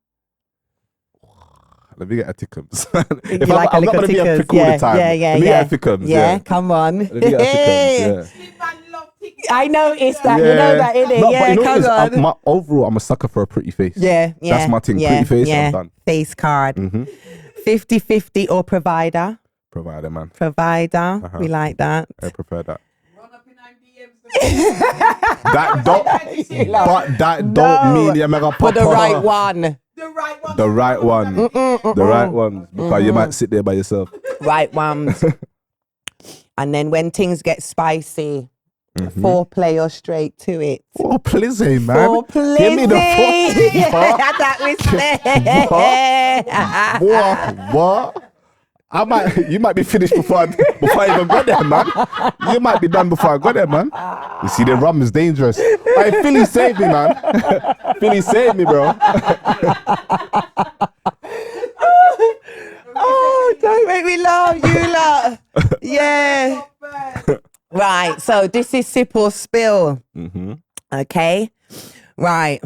Let me get a tickums. You like I'm not going to be a prick all the time. Yeah. Let me get a tickums. Yeah, come on. Let me get a tickums, I noticed that. You know that, innit? No, yeah, but come on. Overall, I'm a sucker for a pretty face. Yeah. That's my thing. Pretty face, I'm done. Face card. 50-50 or provider? Provider, man. Provider. We like that. I prefer that. Run up in DMs. That don't mean you're mega for the right one. The right one. The right one. The right one. Because you might sit there by yourself. Right ones. And then when things get spicy, foreplay or straight to it. Foreplay, man. Foreplay. Give me the foreplay. That was What? You might be finished before I even got there, man. You might be done before I got there, man. You see, the rum is dangerous. Hey, Philly saved me, man. Philly saved me, bro. Oh, don't make me laugh, you lot. Yeah. Right, so this is sip or spill. Okay. Right.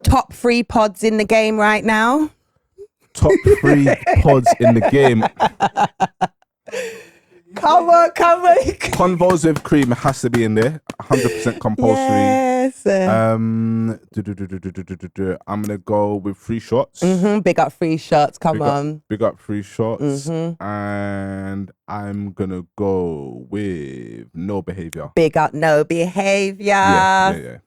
Top 3 pods in the game right now. Top 3 pods in the game. Come on. Convos with cream has to be in there. 100% compulsory. Yes. I'm gonna go with free shots. Big up free shots. Come on. Big up free shots. And I'm gonna go with no behavior. Big up no behavior. Yeah.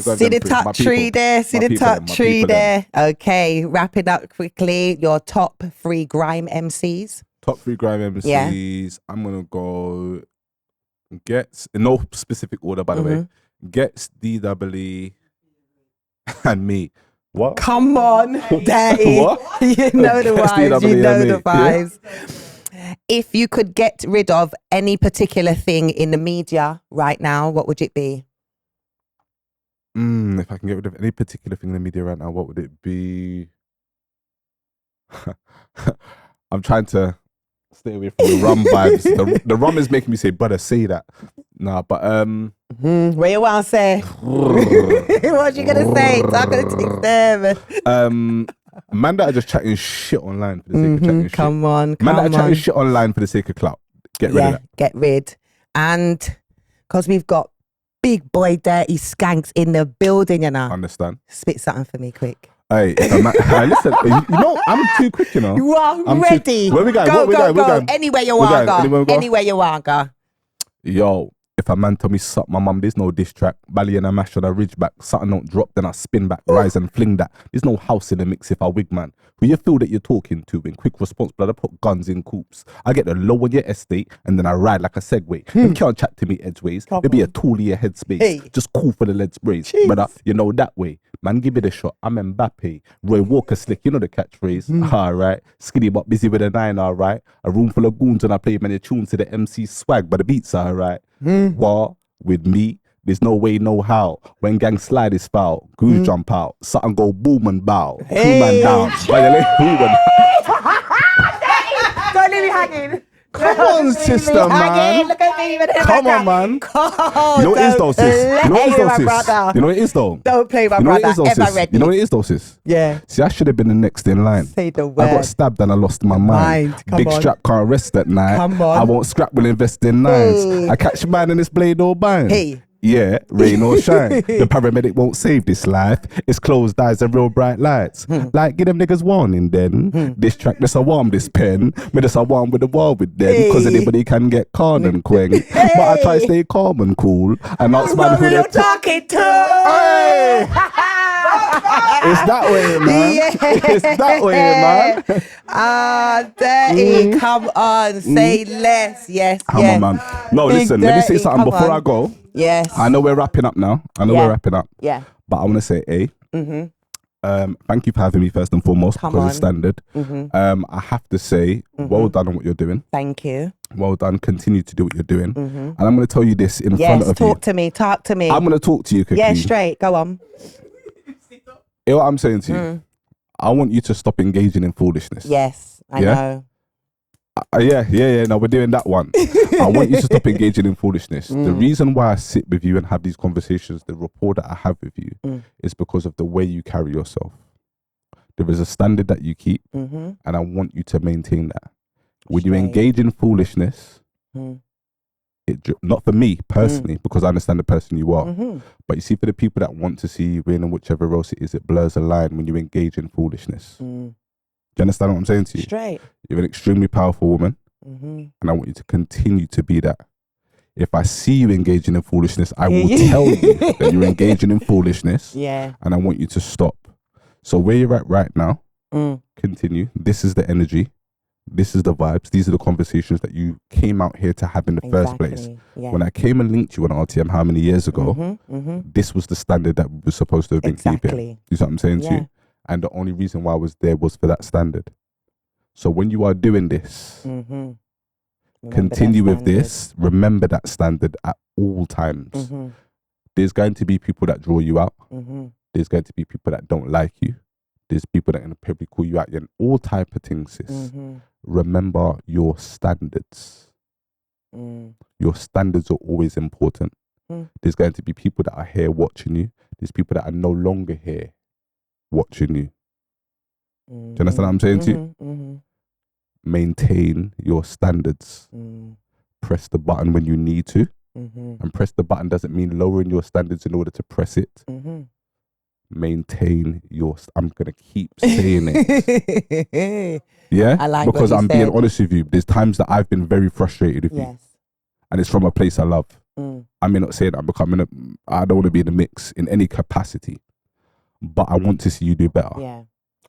See the touch tree there. See the touch tree there. Okay, wrapping up quickly. Your top 3 grime MCs. Top 3 grime MCs. I'm gonna go Gets in no specific order, by the way. Gets, DWE, and me. What? Come on, Daddy. What? You know the Gets, vibes. DWE, You know and me. the vibes. If you could get rid of any particular thing in the media right now, what would it be? If I can get rid of any particular thing in the media right now, what would it be? I'm trying to stay away from the rum vibes. The rum is making me say, brother, say that. Nah, but What you want to say? What you gonna say? Talk to the them. Man that are just chatting shit online for the sake of chatting shit. Come on. Man that are chatting shit online for the sake of clout. Get rid of that. Get rid. And because we've got big boy Durrty Skanx in the building, you know. Understand? Spit something for me quick. Hey, listen, you know, I'm too quick, you know. You are I'm ready. Where we going? Go. Going? Anywhere you want to go. Anywhere you want to go. Yo, if a man tell me suck my mum, there's no diss track. Bally and a mash on a ridge back. Something don't drop, then I spin back, rise and fling that. There's no house in the mix if I wig man. Who you feel that you're talking to? In quick response, blood, I put guns in coops. I get the low on your estate and then I ride like a Segway. You can't chat to me edgeways. Maybe a tool in your headspace. Hey. Just cool for the lead sprays. Brother, you know that way. Man, give it a shot. I'm Mbappe. Roy Walker slick, you know the catchphrase. Alright. Skinny but busy with a 9, alright. A room full of goons and I play many tunes to the MC swag, but the beats alright. What? With me? There's no way, no how. When gang slide is foul, goose jump out, something go boom and bow. Two man down. Violate woman. Don't leave me hanging. Come on, sister, man. Look at me. Come on, man. Oh, You know what it is though, sis? You know what it is though, sis? brother. You know what it is though? Don't play my You know what it is brother. though, Ever sis? ready. You know what it is though, sis? Yeah. See, I should have been the next in line. Say the I word. got stabbed and I lost my mind. Come Big on. strap can't rest at night. Come on. I won't scrap, will invest in nines. Hey. I catch a man in this blade or bind. Hey. Yeah, rain or shine. The paramedic won't save this life. It's closed eyes and real bright lights. Like, give them niggas warning then. This track, this a warm, this pen. Me this a warm with the wall with them. Cause anybody can get caught and quang. But I try to stay calm and cool. And ask man who you're they talking to. Hey! It's that way, man. Yeah. It's that way, man. Ah, Durrty, come on, say less. Yes, Come yes. on, man. No, Big listen, let me say Durrty, something come before on. I go. Yes. I know we're wrapping up now. Yeah. Yeah. But I want to say, thank you for having me first and foremost, Come because it's on. standard. I have to say, well done on what you're doing. Thank you. Well done. Continue to do what you're doing. And I'm going to tell you this in front Yes, of talk you. to me. Talk to me. I'm going to talk to you quickly. Yeah, straight. Go on. Hear what I'm saying to you? I want you to stop engaging in foolishness. Yes, I Yeah? know. Yeah. No, we're doing that one. I want you to stop engaging in foolishness. The reason why I sit with you and have these conversations, the rapport that I have with you, is because of the way you carry yourself. There is a standard that you keep, and I want you to maintain that. When you Straight. engage in foolishness, not for me personally, because I understand the person you are, but you see, for the people that want to see you win and whichever else it is, it blurs a line when you engage in foolishness. Do you understand what I'm saying to you? Straight. You're an extremely powerful woman, and I want you to continue to be that. If I see you engaging in foolishness, I will tell you that you're engaging in foolishness, Yeah. and I want you to stop. So where you're at right now, continue. This is the energy. This is the vibes. These are the conversations that you came out here to have in the first place. Yeah. When I came and linked you on RTM how many years ago, this was the standard that we were supposed to have been keeping. You see what I'm saying to you? And the only reason why I was there was for that standard. So when you are doing this, continue with this. Remember that standard at all times. There's going to be people that draw you out. There's going to be people that don't like you. There's people that are going to probably call you out and all type of things, sis. Remember your standards. Your standards are always important. There's going to be people that are here watching you. There's people that are no longer here watching you. Do you understand what I'm saying to you? Maintain your standards. press the button when you need to. Mm-hmm. And press the button doesn't mean lowering your standards in order to press it. Mm-hmm. Maintain your, I'm going to keep saying it. Yeah? I like because what you I'm being said. honest with you. There's times that I've been very frustrated with you. Yes. And it's from a place I love. Mm. I may not say that I don't want to be in the mix in any capacity, but I want to see you do better. Yeah.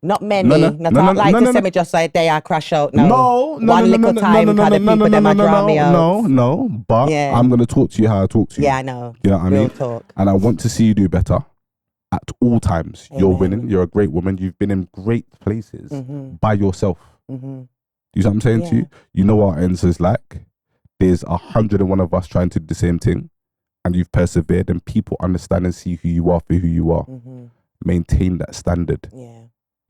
Not many. No, Say me just like day I crash out. No. One little time kind of people them a draw me out. No. But Yeah. I'm going to talk to you how I talk to you. Yeah, I know. You know what I Real mean? talk. And I want to see you do better at all times. You're Amen. winning. You're a great woman. You've been in great places by yourself. Mm-hmm. You see what I'm saying to Yeah. you? You know what our answer's like? There's 101 of us trying to do the same thing, and you've persevered, and people understand and see who you are for who you are. Mm-hmm. Maintain that standard. Yeah.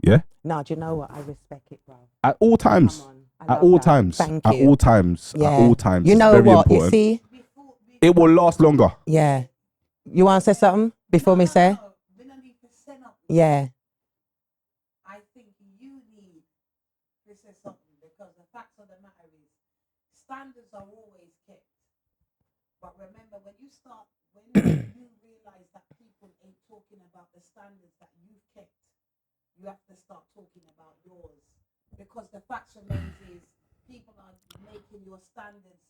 Yeah? No, do you know what? I respect it, bro. At all times. Come on. I At love all that. times. Thank At you. all times. Yeah. At all times. You It's know very what? important. You see? It will last longer. Yeah. You want to say something before me say? Yeah. I think you need to say something because the fact of the matter is standards are always kept. But remember, when you realize that people ain't talking about the standards that you've kept, you have to start talking about yours. Because the fact remains is people are making your standards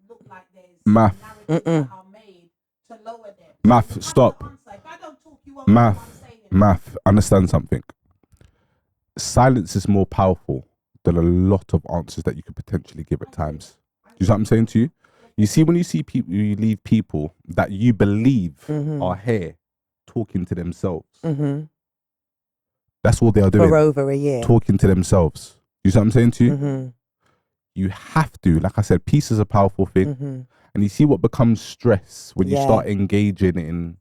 look like there's Math. narratives that are made to lower them. Math, You have stop. to answer. If I don't talk, you won't know what I'm saying. Math, understand something. Silence is more powerful than a lot of answers that you could potentially give at times. Do you see what I'm saying to you? You see, when you see people, you leave people that you believe are here talking to themselves. Mm-hmm. That's all they are doing. For over a year. Talking to themselves. You see what I'm saying to you? Mm-hmm. You have to, like I said, peace is a powerful thing. Mm-hmm. And you see what becomes stress when you Yeah. start engaging in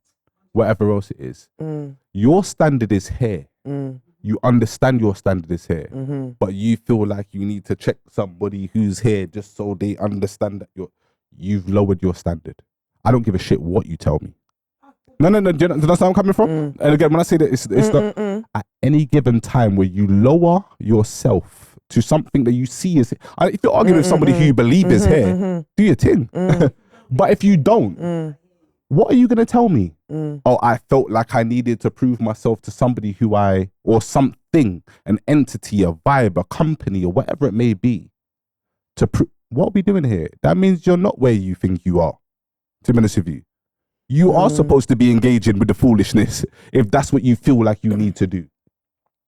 whatever else it is. Mm. Your standard is here. Mm. You understand your standard is here. Mm-hmm. But you feel like you need to check somebody who's here just so they understand that you've lowered your standard. I don't give a shit what you tell me. No. Do you understand where I'm coming from? And again, when I say that, it's not at any given time where you lower yourself to something that you see as. If you're arguing with somebody who you believe is here, do your thing. But if you don't, what are you going to tell me? Oh, I felt like I needed to prove myself to somebody or something, an entity, a vibe, a company, or whatever it may be. What are we doing here? That means you're not where you think you are. To be honest with you. You are supposed to be engaging with the foolishness if that's what you feel like you need to do.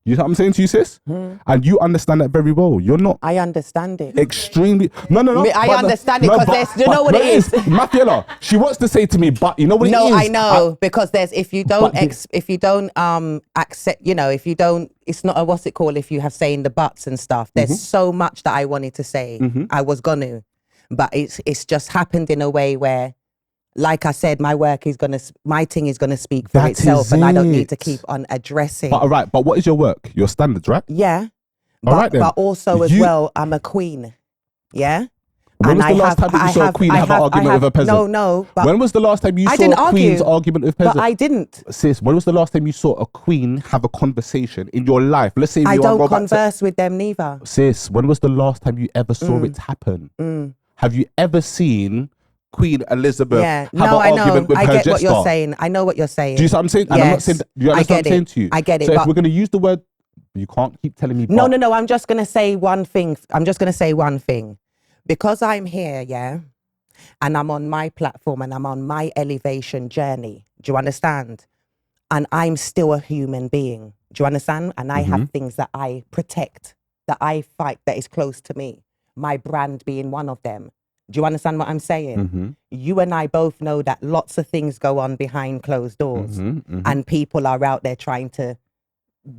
You know what I'm saying to you, sis? And you understand that very well. You're not. I understand it. Extremely. No. I understand it because you know what it is. Mafiela, she wants to say to me, but you know what it is? No, I know because there's if you don't accept, if you don't, it's not a what's it called if you have saying the buts and stuff. There's so much that I wanted to say. I was gonna, but it's just happened in a way where. Like I said, my thing is gonna speak for itself, and I don't need to keep on addressing. But all right, but what is your work? Your standards, right? Yeah. All right then. But also as well, I'm a queen. Yeah. When was the last time you saw a queen have an argument with a peasant? No. But when was the last time you saw a queen's argument with a peasant? But I didn't. Sis, when was the last time you saw a queen have a conversation in your life? Let's say I don't converse with them neither. Sis, when was the last time you ever saw it happen? Have you ever seen Queen Elizabeth have an argument with her jester? I get what you're saying. I know what you're saying. Do you see what I'm saying? Yes. And I'm not saying that, you understand what I'm saying to you? I get it. So if we're going to use the word, you can't keep telling me. No. I'm just going to say one thing. Because I'm here, yeah, and I'm on my platform and I'm on my elevation journey. Do you understand? And I'm still a human being. Do you understand? And I have things that I protect, that I fight, that is close to me. My brand being one of them. Do you understand what I'm saying? You and I both know that lots of things go on behind closed doors and people are out there trying to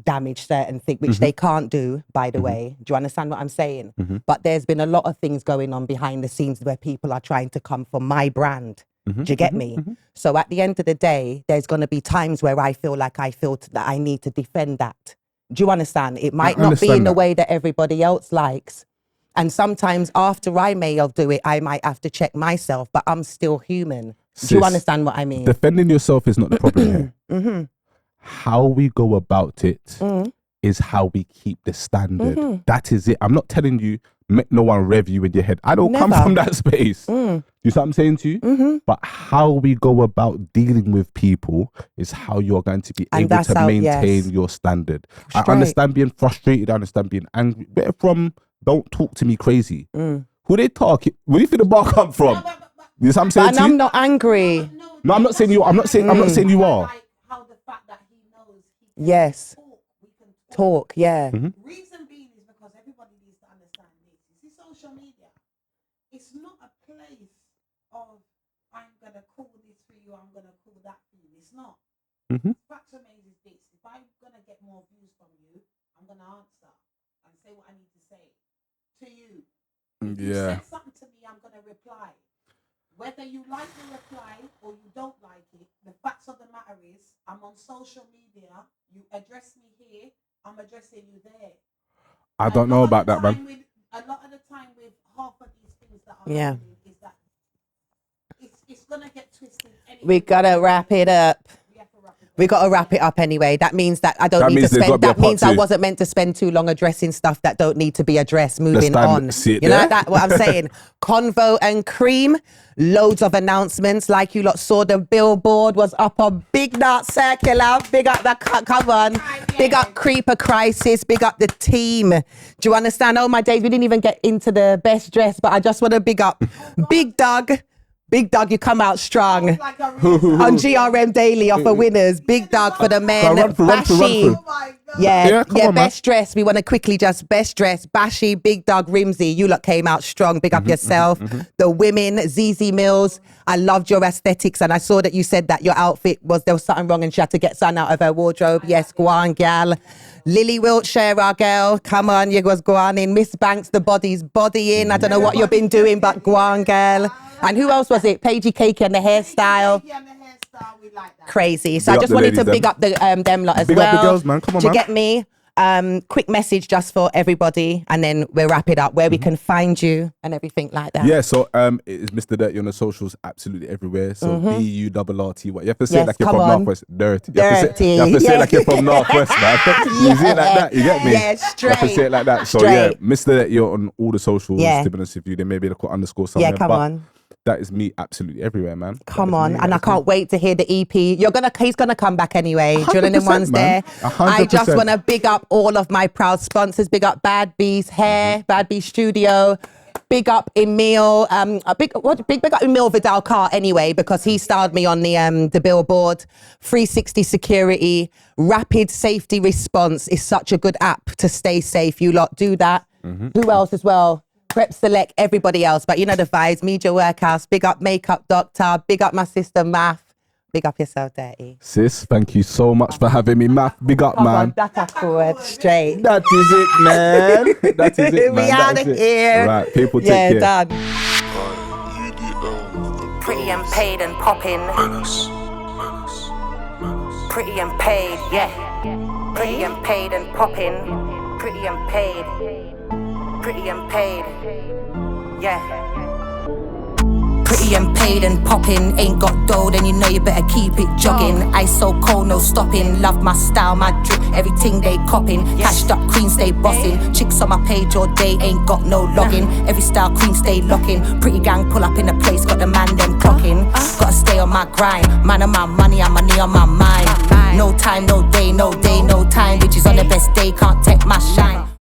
damage certain things, which they can't do, by the way. Do you understand what I'm saying? But there's been a lot of things going on behind the scenes where people are trying to come for my brand. Do you get me? So at the end of the day, there's going to be times where I feel that I need to defend that. Do you understand? It might not be in the way that everybody else likes. And sometimes after I may have do it, I might have to check myself, but I'm still human. Sis, do you understand what I mean? Defending yourself is not the problem here. How we go about it is how we keep the standard. That is it. I'm not telling you make no one rev you in your head. I don't come Never. from that space. You see what I'm saying to you? Mm-hmm. But how we go about dealing with people is how you're going to be And able that's to how- maintain yes. your standard. Straight. I understand being frustrated. I understand being angry. Better from don't talk to me crazy. Who they talk? Where do you think the bar come from? You see what I'm saying But to you? I'm not angry. No, I'm not saying you. I'm not saying you are. Like how the fact that he knows he can Yes. talk, we can Talk, yeah. Reason being is because everybody needs to understand this. You see, social media, it's not a place of I'm gonna call this for you, I'm gonna call that for you. It's not. Facts remains is this. If I'm gonna get more views from you, I'm gonna answer and say what I need to say to you. If you Yeah. said something to me, I'm gonna reply. Whether you like the reply or you don't like it, the facts of the matter is, I'm on social media. You address me here, I'm addressing you there. I don't know about that, man. A lot of the time with half of these things that are Yeah. happening is that it's gonna get twisted. Anyway. We gotta wrap it up. We have to wrap it up. We gotta wrap it up anyway. That means that I don't That need to means there's gotta spend. be a That means part I two. wasn't meant to spend too long addressing stuff that don't need to be addressed. Moving time, on. see it You know there? that what I'm saying? Convo and Cream. Loads of announcements. Like you lot saw, the billboard was up on Big Nut Circular. Big up the come on. Big up Creeper Crisis. Big up the team. Do you understand? Oh my days, we didn't even get into the best dress, but I just want to big up Big Doug. Big Doug, you come out strong. Like a real On GRM Daily offer winners. Big Doug for the men. Run through. Bashy. oh my God. Yeah, come on, man. best dress. We want to quickly just best dress. Bashy, Big Doug, Rimsey. You lot came out strong. Big up yourself. The women, ZZ Mills. I loved your aesthetics, and I saw that you said that your outfit there was something wrong, and she had to get something out of her wardrobe. Yes, go on, gal. Lily Wiltshire, our girl. Come on, you was go on in. Miss Banks, the body's bodying. I don't know what you've been doing, but go on, girl. And who else was it? Paigey Cakey and the hairstyle. Yeah, and the hairstyle, we like that. Crazy. So Big I up just the wanted to ladies, big up the them lot as Big well. up the girls, man. Come on, Do you man. get me? Quick message just for everybody, and then we'll wrap it up. Where we can find you and everything like that. Yeah, so it is Mr. Durrty on the socials, absolutely everywhere. So DURRT. You have to say Yes, it like you're come from on. Northwest. Dirty. You have to Dirty. say it Yeah. like you're from Northwest, man. You say it like that. You get me? Yeah, You have to straight. say it like that. So yeah, Straight. Mr. Durrty on all the socials. Yeah. To be honest with you, they may be able to underscore somewhere. Yeah, come but on. That is me, absolutely everywhere, man. Come That is on, me, and I that is me. can't wait to hear the EP. He's gonna come back anyway. Do you know them 100%, ones man. there? I just 100%. want to big up all of my proud sponsors. Big up Bad Bees Hair, Bad Bees Studio. Big up Emil. Big up Emil Vidal Carr anyway, because he styled me on the billboard. 360 Security, Rapid Safety Response is such a good app to stay safe. You lot do that. Who else as well? Prep Select, everybody else, but you know the vibes. Media Workhouse, big up Makeup Doctor, big up my sister Math, big up yourself, Dirty. Sis, thank you so much for having me, Math. Big up, Come man. on, back up forward, straight. That is it, man. That is it, man. We That outta is it. here. Right, people take Yeah, care. done. Pretty and paid and popping. Pretty and paid, yeah. Pretty and paid and popping. Pretty and paid. Pretty and paid, yeah. Pretty and paid and popping. Ain't got dough, then you know you better keep it jogging. Ice so cold, no stopping. Love my style, my drip, everything they copping. Cashed up queen, stay bossing. Chicks on my page all day, ain't got no login. Every style queen, stay locking. Pretty gang pull up in a place, got the man them clocking. Gotta stay on my grind. Man on my money, and money on my mind. No time, no day, no day, no time. Bitches on the best day, can't take my shine.